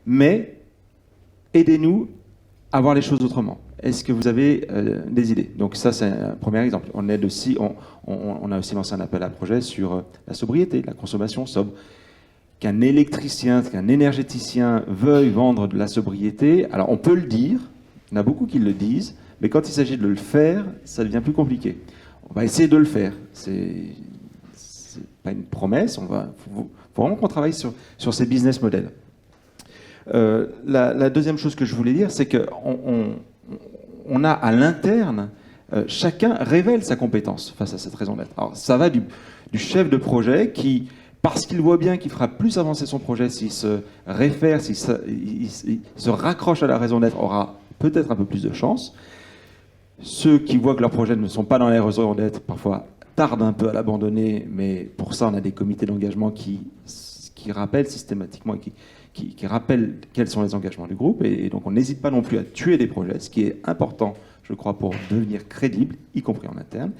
mais aidez-nous à voir les choses autrement. Est-ce que vous avez des idées? Donc ça, c'est un premier exemple. On a aussi lancé un appel à projet sur la sobriété, la consommation sobre. Qu'un électricien, qu'un énergéticien veuille vendre de la sobriété, alors on peut le dire, il y en a beaucoup qui le disent, mais quand il s'agit de le faire, ça devient plus compliqué. On va essayer de le faire. C'est pas une promesse, faut vraiment qu'on travaille sur ces business models. La deuxième chose que je voulais dire, c'est qu'on a à l'interne, chacun révèle sa compétence face à cette raison d'être. Alors ça va du chef de projet qui, parce qu'il voit bien qu'il fera plus avancer son projet s'il se réfère, s'il se raccroche à la raison d'être, aura peut-être un peu plus de chance. Ceux qui voient que leurs projets ne sont pas dans les raisons d'être, parfois tardent un peu à l'abandonner, mais pour ça on a des comités d'engagement qui rappellent systématiquement, qui rappellent quels sont les engagements du groupe, et donc on n'hésite pas non plus à tuer des projets, ce qui est important, je crois, pour devenir crédible, y compris en interne.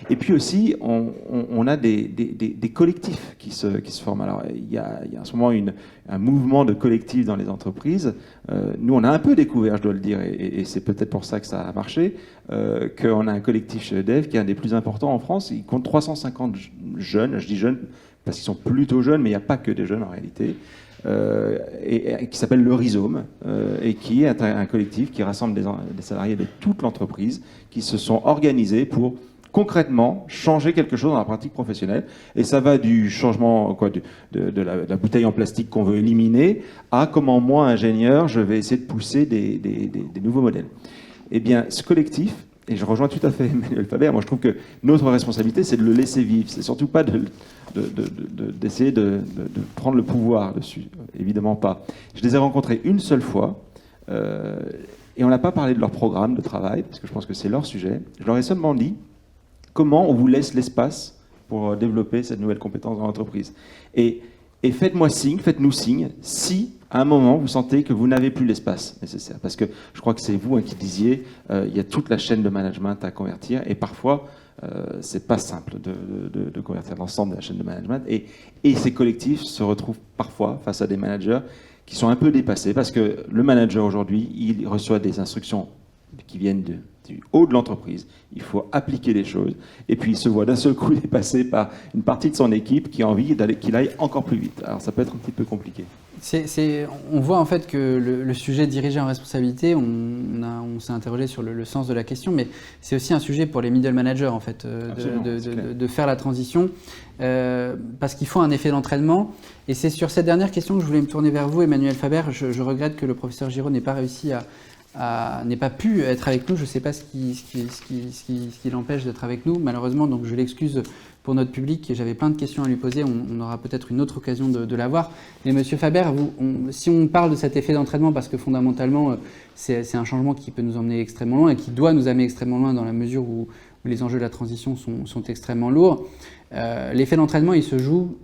Et puis aussi, on a des collectifs qui se forment. Alors, il y a en ce moment un mouvement de collectifs dans les entreprises. Nous, on a un peu découvert, je dois le dire, et c'est peut-être pour ça que ça a marché, qu'on a un collectif chez EDF qui est un des plus importants en France. Il compte 350 jeunes, je dis jeunes parce qu'ils sont plutôt jeunes, mais il n'y a pas que des jeunes en réalité, et qui s'appelle le Rhizome, et qui est un collectif qui rassemble des salariés de toute l'entreprise qui se sont organisés pour concrètement changer quelque chose dans la pratique professionnelle. Et ça va du changement de la bouteille en plastique qu'on veut éliminer à comment moi, ingénieur, je vais essayer de pousser des nouveaux modèles. Eh bien, ce collectif, et je rejoins tout à fait Emmanuel Faber, moi je trouve que notre responsabilité, c'est de le laisser vivre. C'est surtout pas d'essayer de prendre le pouvoir dessus. Évidemment pas. Je les ai rencontrés une seule fois, et on n'a pas parlé de leur programme de travail, parce que je pense que c'est leur sujet. Je leur ai seulement dit comment on vous laisse l'espace pour développer cette nouvelle compétence dans l'entreprise. Et faites-moi signe, faites-nous signe, si à un moment vous sentez que vous n'avez plus l'espace nécessaire. Parce que je crois que c'est vous qui disiez, il y a toute la chaîne de management à convertir, et parfois c'est pas simple de convertir l'ensemble de la chaîne de management. Et ces collectifs se retrouvent parfois face à des managers qui sont un peu dépassés parce que le manager aujourd'hui, il reçoit des instructions qui viennent du haut de l'entreprise. Il faut appliquer les choses. Et puis il se voit d'un seul coup dépassé par une partie de son équipe qui a envie qu'il aille encore plus vite. Alors ça peut être un petit peu compliqué. On voit en fait que le sujet dirigé en responsabilité, on s'est interrogé sur le sens de la question, mais c'est aussi un sujet pour les middle managers en fait, de faire la transition, parce qu'il faut un effet d'entraînement. Et c'est sur cette dernière question que je voulais me tourner vers vous, Emmanuel Faber. Je regrette que le professeur Giraud n'ait pas réussi n'ait pas pu être avec nous. Je ne sais pas ce qui l'empêche d'être avec nous, malheureusement, donc je l'excuse pour notre public. J'avais plein de questions à lui poser, on aura peut-être une autre occasion de l'avoir. Mais Monsieur Faber, si on parle de cet effet d'entraînement, parce que fondamentalement, c'est un changement qui peut nous emmener extrêmement loin et qui doit nous amener extrêmement loin dans la mesure où les enjeux de la transition sont extrêmement lourds. L'effet d'entraînement, il se joue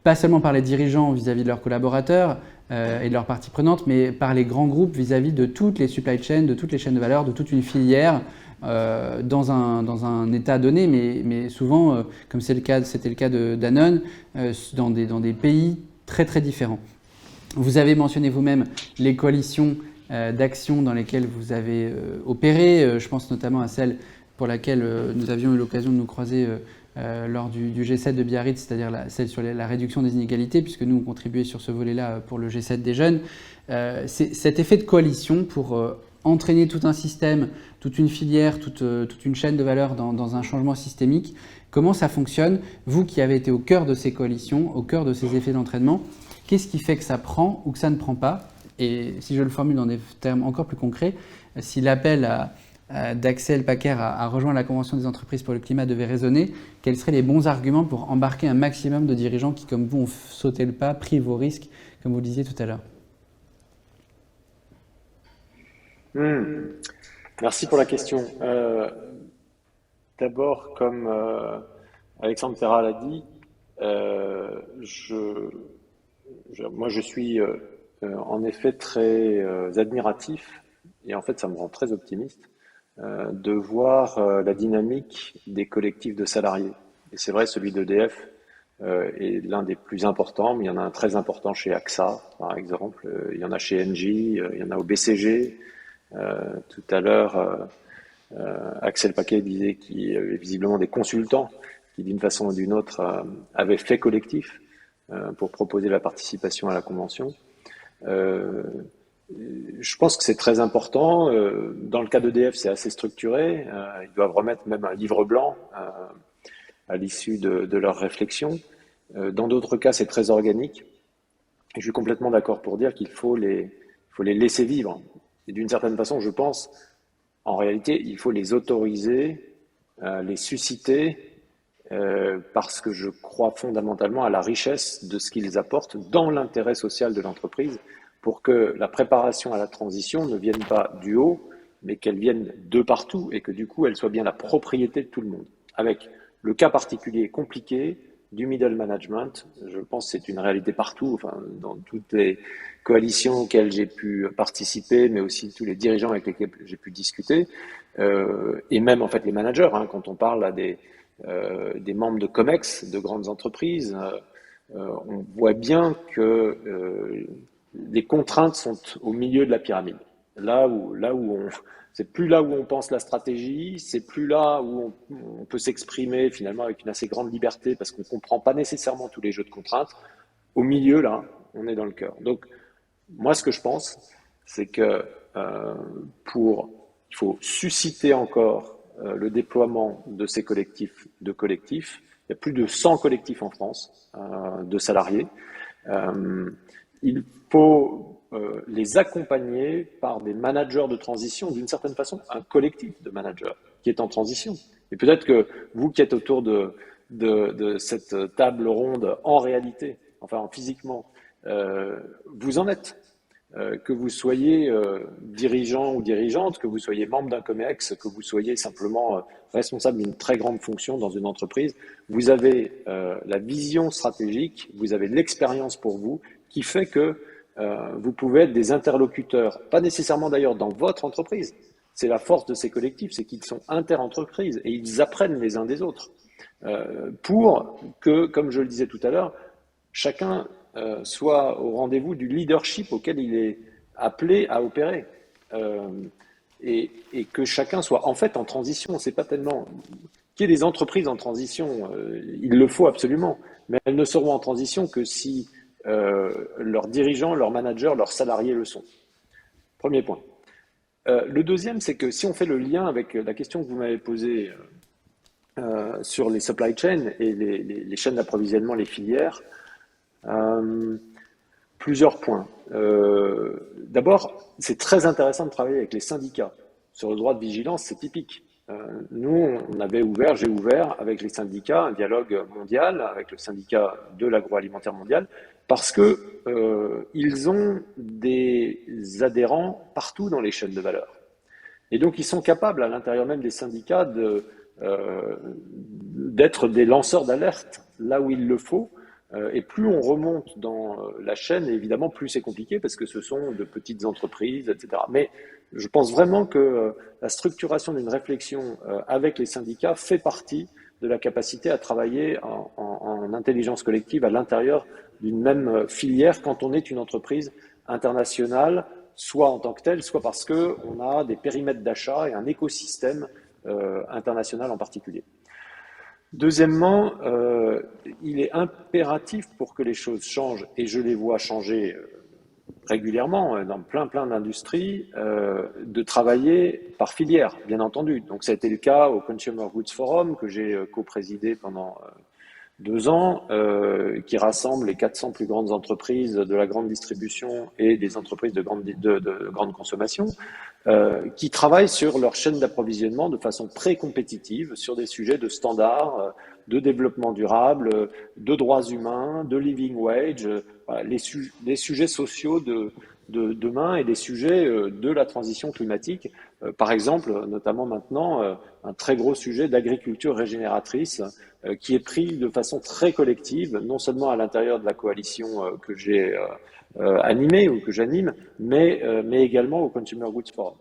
pas seulement par les dirigeants vis-à-vis de leurs collaborateurs et de leurs parties prenantes, mais par les grands groupes vis-à-vis de toutes les supply chains, de toutes les chaînes de valeur, de toute une filière dans un état donné, mais souvent, comme c'était le cas de Danone, dans des pays très très différents. Vous avez mentionné vous-même les coalitions d'actions dans lesquelles vous avez opéré. Je pense notamment à celle pour laquelle nous avions eu l'occasion de nous croiser lors du G7 de Biarritz, c'est-à-dire celle sur la réduction des inégalités, puisque nous, on contribuait sur ce volet-là pour le G7 des jeunes. C'est cet effet de coalition pour entraîner tout un système, toute une filière, toute une chaîne de valeur dans un changement systémique. Comment ça fonctionne? Vous qui avez été au cœur de ces coalitions, au cœur de ces effets d'entraînement, qu'est-ce qui fait que ça prend ou que ça ne prend pas? Et si je le formule dans des termes encore plus concrets, si l'appel d'Axel Packer à rejoindre la Convention des entreprises pour le climat devait résonner, quels seraient les bons arguments pour embarquer un maximum de dirigeants qui, comme vous, ont sauté le pas, pris vos risques, comme vous le disiez tout à l'heure? Merci pour la question. D'abord, comme Alexandre Ferrat l'a dit, moi je suis en effet très admiratif, et en fait ça me rend très optimiste, de voir la dynamique des collectifs de salariés. Et c'est vrai, celui d'EDF est l'un des plus importants, mais il y en a un très important chez AXA, par exemple, il y en a chez Engie, il y en a au BCG. Tout à l'heure, Axel Paquet disait qu'il y avait visiblement des consultants qui, d'une façon ou d'une autre, avaient fait collectif pour proposer la participation à la convention. Je pense que c'est très important. Dans le cas d'EDF, c'est assez structuré. Ils doivent remettre même un livre blanc à l'issue de leur réflexion. Dans d'autres cas, c'est très organique. Et je suis complètement d'accord pour dire qu'il faut les laisser vivre. Et d'une certaine façon, je pense, en réalité, il faut les autoriser, les susciter, parce que je crois fondamentalement à la richesse de ce qu'ils apportent dans l'intérêt social de l'entreprise, pour que la préparation à la transition ne vienne pas du haut, mais qu'elle vienne de partout, et que du coup, elle soit bien la propriété de tout le monde. Avec le cas particulier compliqué du middle management, je pense que c'est une réalité partout, enfin, dans toutes les coalitions auxquelles j'ai pu participer, mais aussi tous les dirigeants avec lesquels j'ai pu discuter, et même en fait les managers, hein, quand on parle à des membres de COMEX, de grandes entreprises, on voit bien que les contraintes sont au milieu de la pyramide. C'est plus là où on pense la stratégie, c'est plus là où on peut s'exprimer finalement avec une assez grande liberté parce qu'on ne comprend pas nécessairement tous les jeux de contraintes. Au milieu, là, on est dans le cœur. Donc, moi, ce que je pense, c'est que il faut susciter encore le déploiement de ces collectifs. Il y a plus de 100 collectifs en France de salariés. Il faut les accompagner par des managers de transition, d'une certaine façon, un collectif de managers qui est en transition. Et peut-être que vous qui êtes autour de cette table ronde en réalité, enfin physiquement, vous en êtes. Que vous soyez dirigeant ou dirigeante, que vous soyez membre d'un COMEX, que vous soyez simplement responsable d'une très grande fonction dans une entreprise, vous avez la vision stratégique, vous avez l'expérience pour vous, qui fait que vous pouvez être des interlocuteurs, pas nécessairement d'ailleurs dans votre entreprise, c'est la force de ces collectifs, c'est qu'ils sont inter-entreprises et ils apprennent les uns des autres. Pour que, comme je le disais tout à l'heure, chacun soit au rendez-vous du leadership auquel il est appelé à opérer. Et que chacun soit en fait en transition. C'est pas tellement qu'il y ait des entreprises en transition, il le faut absolument, mais elles ne seront en transition que si leurs dirigeants, leurs managers, leurs salariés le sont. Premier point. Le deuxième, c'est que si on fait le lien avec la question que vous m'avez posée sur les supply chains et les chaînes d'approvisionnement, les filières, plusieurs points. D'abord, c'est très intéressant de travailler avec les syndicats. Sur le droit de vigilance, c'est typique. Nous, j'ai ouvert avec les syndicats un dialogue mondial, avec le syndicat de l'agroalimentaire mondial, parce que ils ont des adhérents partout dans les chaînes de valeur. Et donc, ils sont capables, à l'intérieur même des syndicats, d'être des lanceurs d'alerte là où il le faut. Et plus on remonte dans la chaîne, évidemment, plus c'est compliqué parce que ce sont de petites entreprises, etc. Mais je pense vraiment que la structuration d'une réflexion avec les syndicats fait partie de la capacité à travailler en intelligence collective à l'intérieur d'une même filière quand on est une entreprise internationale, soit en tant que telle, soit parce qu'on a des périmètres d'achat et un écosystème international en particulier. Deuxièmement, il est impératif pour que les choses changent, et je les vois changer régulièrement dans plein d'industries, de travailler par filière, bien entendu. Donc ça a été le cas au Consumer Goods Forum que j'ai co-présidé pendant 2 ans, qui rassemble les 400 plus grandes entreprises de la grande distribution et des entreprises de grande consommation, qui travaillent sur leur chaîne d'approvisionnement de façon pré-compétitive sur des sujets de standards, de développement durable, de droits humains, de living wage, voilà, les sujets sociaux de demain et des sujets de la transition climatique. Par exemple, notamment maintenant, un très gros sujet d'agriculture régénératrice qui est pris de façon très collective, non seulement à l'intérieur de la coalition que j'ai animée ou que j'anime, mais également au Consumer Goods Forum.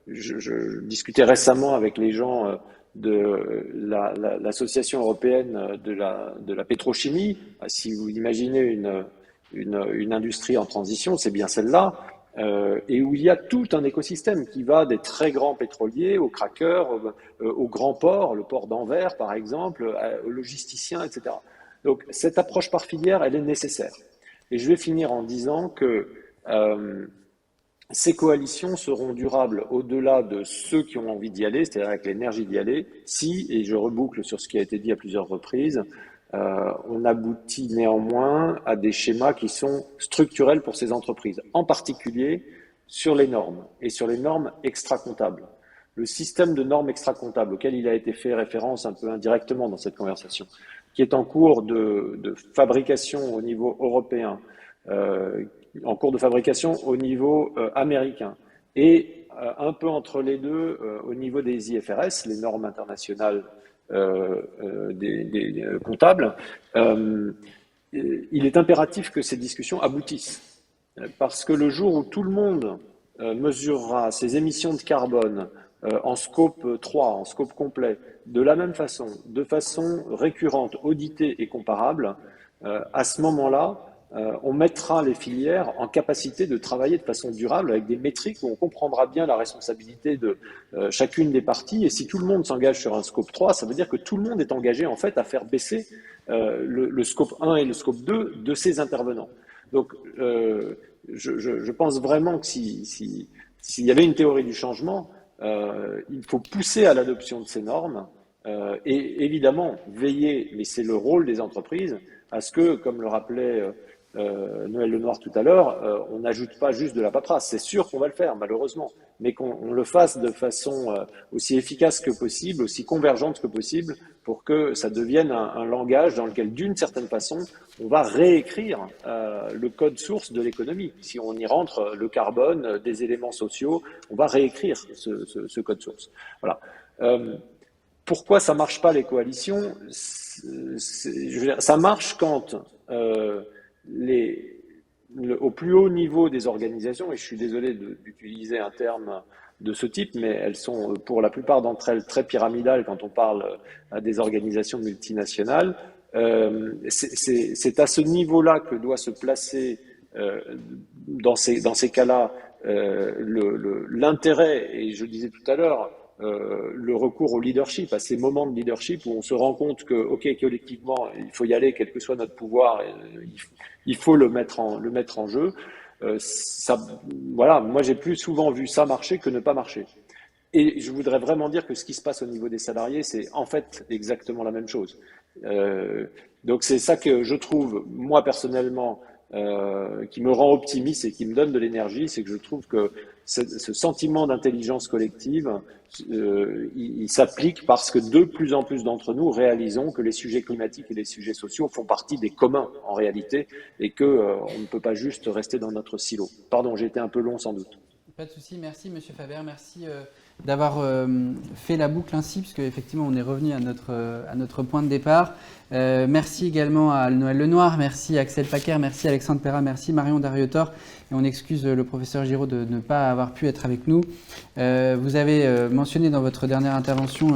Je discutais récemment avec les gens de l'association européenne de la pétrochimie. Si vous imaginez une industrie en transition, c'est bien celle-là, et où il y a tout un écosystème qui va des très grands pétroliers aux crackers, aux grands ports, le port d'Anvers par exemple, aux logisticiens, etc. Donc cette approche par filière, elle est nécessaire. Et je vais finir en disant que ces coalitions seront durables au-delà de ceux qui ont envie d'y aller, c'est-à-dire avec l'énergie d'y aller, si, et je reboucle sur ce qui a été dit à plusieurs reprises, on aboutit néanmoins à des schémas qui sont structurels pour ces entreprises, en particulier sur les normes et sur les normes extra-comptables. Le système de normes extra-comptables auquel il a été fait référence un peu indirectement dans cette conversation, qui est en cours de fabrication au niveau européen, en cours de fabrication au niveau américain et un peu entre les deux au niveau des IFRS, les normes internationales des comptables, il est impératif que ces discussions aboutissent. Parce que le jour où tout le monde mesurera ses émissions de carbone en scope 3, en scope complet, de la même façon, de façon récurrente, auditée et comparable, à ce moment-là, on mettra les filières en capacité de travailler de façon durable avec des métriques où on comprendra bien la responsabilité de chacune des parties. Et si tout le monde s'engage sur un scope 3, ça veut dire que tout le monde est engagé en fait à faire baisser le scope 1 et le scope 2 de ces intervenants. Donc je pense vraiment que s'il y avait une théorie du changement, il faut pousser à l'adoption de ces normes et évidemment veiller, mais c'est le rôle des entreprises, à ce que, comme le rappelait Noël Lenoir tout à l'heure, on n'ajoute pas juste de la paperasse. C'est sûr qu'on va le faire, malheureusement, mais qu'on le fasse de façon aussi efficace que possible, aussi convergente que possible, pour que ça devienne un langage dans lequel, d'une certaine façon, on va réécrire le code source de l'économie. Si on y rentre le carbone, des éléments sociaux, on va réécrire ce code source. Voilà. Pourquoi ça marche pas les coalitions? Ça marche quand au plus haut niveau des organisations, et je suis désolé d'utiliser un terme de ce type, mais elles sont pour la plupart d'entre elles très pyramidales quand on parle à des organisations multinationales. C'est à ce niveau-là que doit se placer dans ces cas-là l'intérêt, et je le disais tout à l'heure, le recours au leadership, à ces moments de leadership où on se rend compte que, ok, collectivement, il faut y aller, quel que soit notre pouvoir, il faut le mettre en jeu. Voilà, moi j'ai plus souvent vu ça marcher que ne pas marcher. Et je voudrais vraiment dire que ce qui se passe au niveau des salariés, c'est en fait exactement la même chose. Donc c'est ça que je trouve, moi personnellement, qui me rend optimiste et qui me donne de l'énergie, c'est que je trouve que ce sentiment d'intelligence collective, il s'applique parce que de plus en plus d'entre nous réalisons que les sujets climatiques et les sujets sociaux font partie des communs en réalité et que on ne peut pas juste rester dans notre silo. Pardon, j'ai été un peu long sans doute. Pas de souci, merci Monsieur Faber, merci d'avoir fait la boucle ainsi, puisque effectivement on est revenu à notre point de départ. Merci également à Noël Lenoir, merci Axel Paquer, merci Alexandre Perra, merci Marion Dariotor, et on excuse le professeur Giraud de ne pas avoir pu être avec nous. Vous avez mentionné dans votre dernière intervention,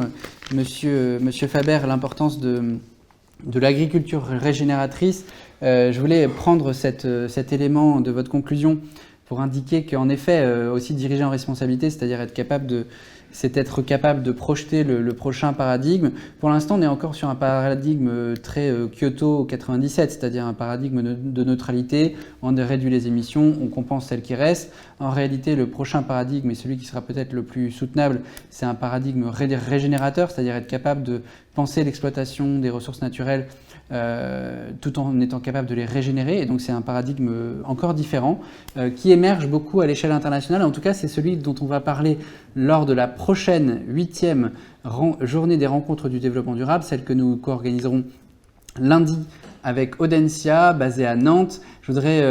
Monsieur Faber, l'importance de l'agriculture régénératrice. Je voulais prendre cet élément de votre conclusion pour indiquer qu'en effet, aussi diriger en responsabilité, c'est-à-dire être capable de projeter le prochain paradigme. Pour l'instant, on est encore sur un paradigme très Kyoto 97, c'est-à-dire un paradigme de neutralité. On réduit les émissions, on compense celles qui restent. En réalité, le prochain paradigme, et celui qui sera peut-être le plus soutenable, c'est un paradigme régénérateur, c'est-à-dire être capable de penser l'exploitation des ressources naturelles tout en étant capable de les régénérer. Et donc c'est un paradigme encore différent qui émerge beaucoup à l'échelle internationale. En tout cas, c'est celui dont on va parler lors de la prochaine 8e journée des rencontres du développement durable, celle que nous co-organiserons lundi avec Audencia, basée à Nantes. Je voudrais,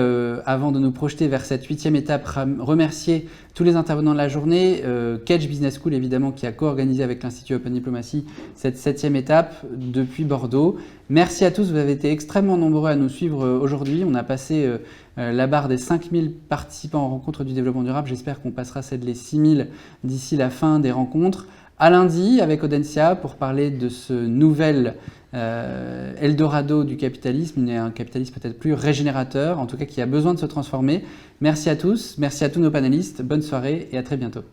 avant de nous projeter vers cette 8e étape, remercier tous les intervenants de la journée, Kedge Business School évidemment qui a co-organisé avec l'Institut Open Diplomacy cette 7e étape depuis Bordeaux. Merci à tous, vous avez été extrêmement nombreux à nous suivre aujourd'hui. On a passé la barre des 5000 participants aux rencontres du développement durable. J'espère qu'on passera celle des 6000 d'ici la fin des rencontres. À lundi avec Audencia pour parler de ce nouvel Eldorado du capitalisme, un capitalisme peut-être plus régénérateur, en tout cas qui a besoin de se transformer. Merci à tous, merci à tous nos panélistes, bonne soirée et à très bientôt.